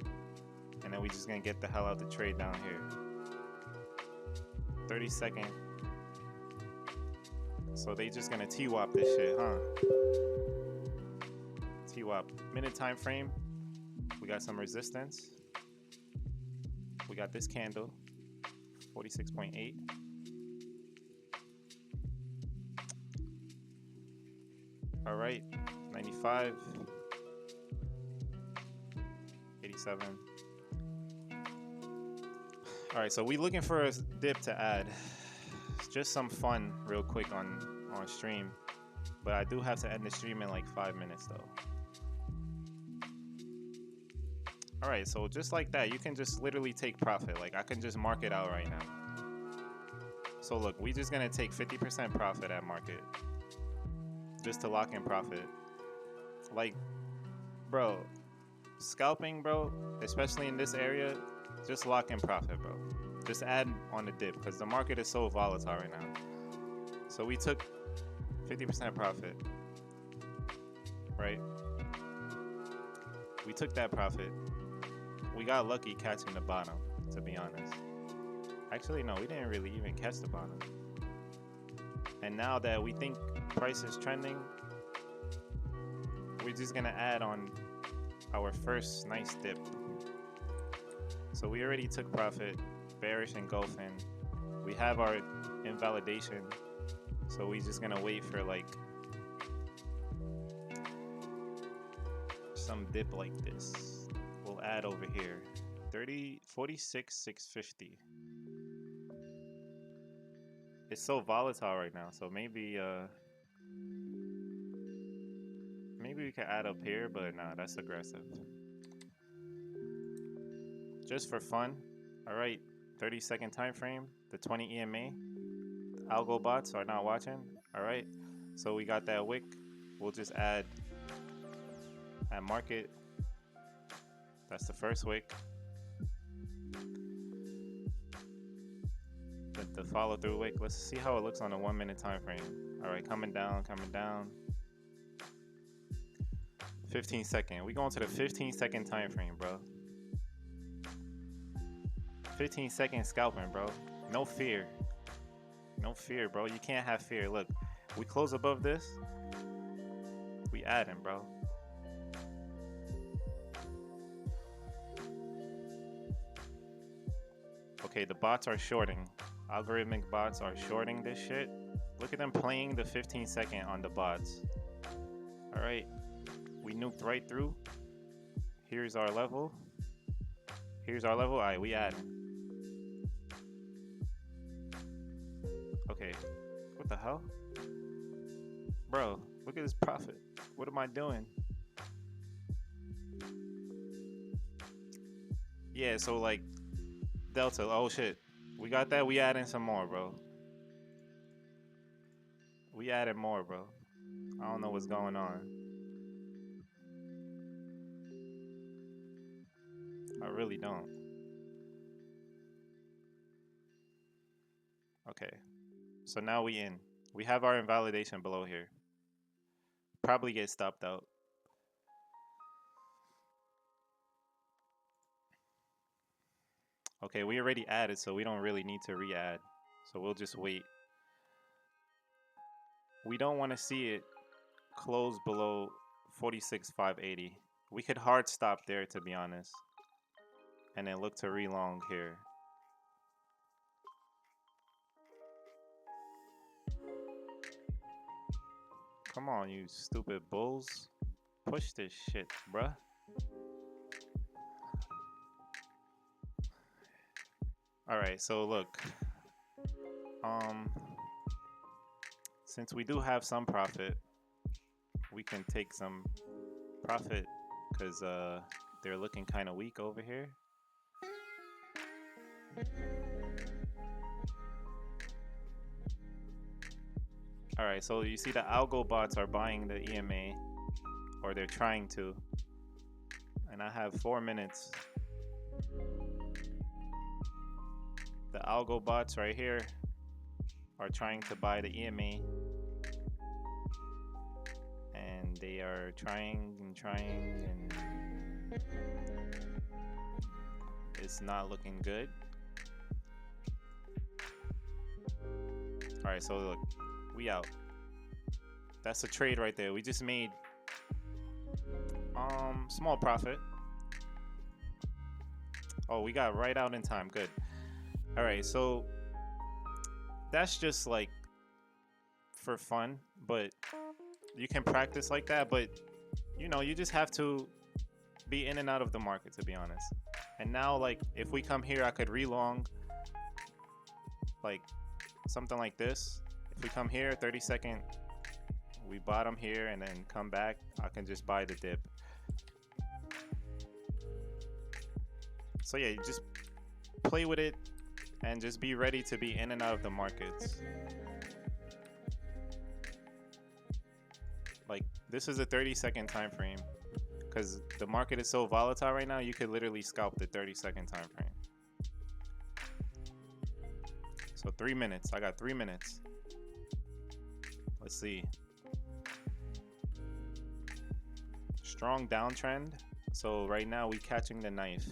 and then we're just gonna get the hell out the trade down here. 30-second. So they just gonna T-WAP this shit, huh? T-WAP. Minute time frame. We got some resistance. We got this candle, 46.8. All right, 95, 87. All right, so we looking for a dip to add. Just some fun real quick on stream, but I do have to end the stream in like 5 minutes though. All right, so just like that, you can just literally take profit. Like I can just mark it out right now. So look, we just gonna take 50% profit at market just to lock in profit. Like, bro, scalping, bro, especially in this area, just lock in profit, bro. Just add on the dip because the market is so volatile right now. So we took 50% profit, right? We took that profit. We got lucky catching the bottom, to be honest. Actually, no, we didn't really even catch the bottom. And now that we think price is trending, we're just gonna add on our first nice dip. So we already took profit, bearish engulfing. We have our invalidation, so we just gonna wait for like some dip like this. We'll add over here 46,650. It's so volatile right now, so maybe we can add up here, but nah, that's aggressive. Just for fun. All right, 30-second time frame, the 20 EMA. The algo bots are not watching. All right, so we got that wick. We'll just add at market. That's the first wick. The follow through wick. Let's see how it looks on a 1 minute time frame. All right, coming down, coming down. 15-second. We going to the 15-second time frame, bro. 15-second scalping, bro. No fear. No fear, bro. You can't have fear. Look, we close above this. We adding, bro. Okay, the bots are shorting. Algorithmic bots are shorting this shit. Look at them playing the 15-second on the bots. All right, we nuked right through. Here's our level. Here's our level. All right, we adding. Okay, what the hell? Bro, look at this profit. What am I doing? Yeah, so like Delta, oh shit. We got that, we adding some more, bro. We added more, bro. I don't know what's going on. I really don't. Okay. So now we in. We have our invalidation below here. Probably get stopped out. Okay, we already added, so we don't really need to re-add. So we'll just wait. We don't want to see it close below 46,580. We could hard stop there, to be honest. And then look to re-long here. Come on, you stupid bulls. Push this shit, bruh. Alright, so look. Since we do have some profit, we can take some profit because they're looking kind of weak over here. Alright, so you see the algo bots are buying the EMA, or they're trying to. And I have 4 minutes. The algo bots right here are trying to buy the EMA. And they are trying and it's not looking good. Alright, so look, we out. That's a trade right there. We just made small profit. Oh, we got right out in time. Good. All right, so that's just like for fun, but you can practice like that, but you know, you just have to be in and out of the market, to be honest. And now, like, if we come here, I could relong like something like this. If we come here, 30-second, we bottom here and then come back, I can just buy the dip. So yeah, you just play with it and just be ready to be in and out of the markets. Like, this is a 30-second time frame because the market is so volatile right now. You could literally scalp the 30-second time frame. So 3 minutes. I got 3 minutes. Let's see. Strong downtrend. So right now we catching the knife.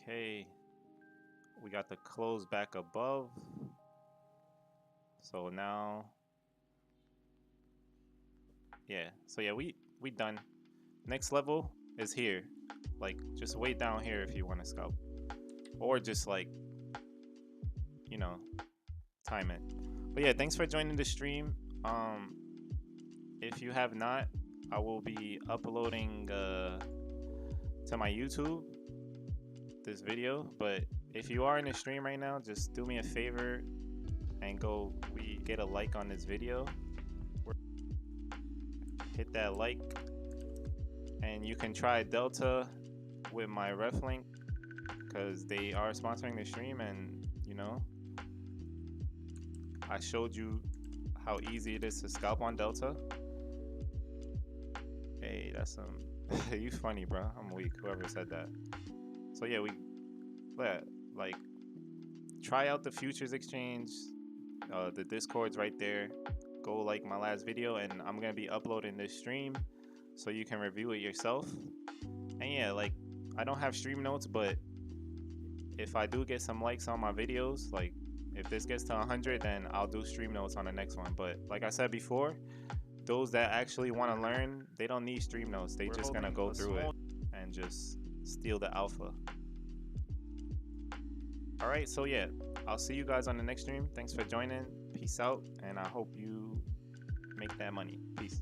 Okay. We got the close back above. So now, yeah. So yeah, we done. Next level is here. Like, just wait down here if you want to scalp, or just like, you know, time it. But yeah, thanks for joining the stream. If you have not, I will be uploading to my YouTube this video. But if you are in the stream right now, just do me a favor and go get a like on this video. Hit that like, and you can try Delta with my ref link because they are sponsoring the stream, and you know, I showed you how easy it is to scalp on Delta. Hey, that's some you funny, bro. I'm weak, whoever said that. So yeah, like, try out the futures exchange. The Discord's right there. Go like my last video, and I'm gonna be uploading this stream so you can review it yourself. And yeah, like, I don't have stream notes, but if I do get some likes on my videos, like if this gets to 100, then I'll do stream notes on the next one. But like I said before, those that actually want to learn, they don't need stream notes. They just gonna go through it and just steal the alpha. All right, so yeah, I'll see you guys on the next stream. Thanks for joining. Peace out, and I hope you make that money. Peace.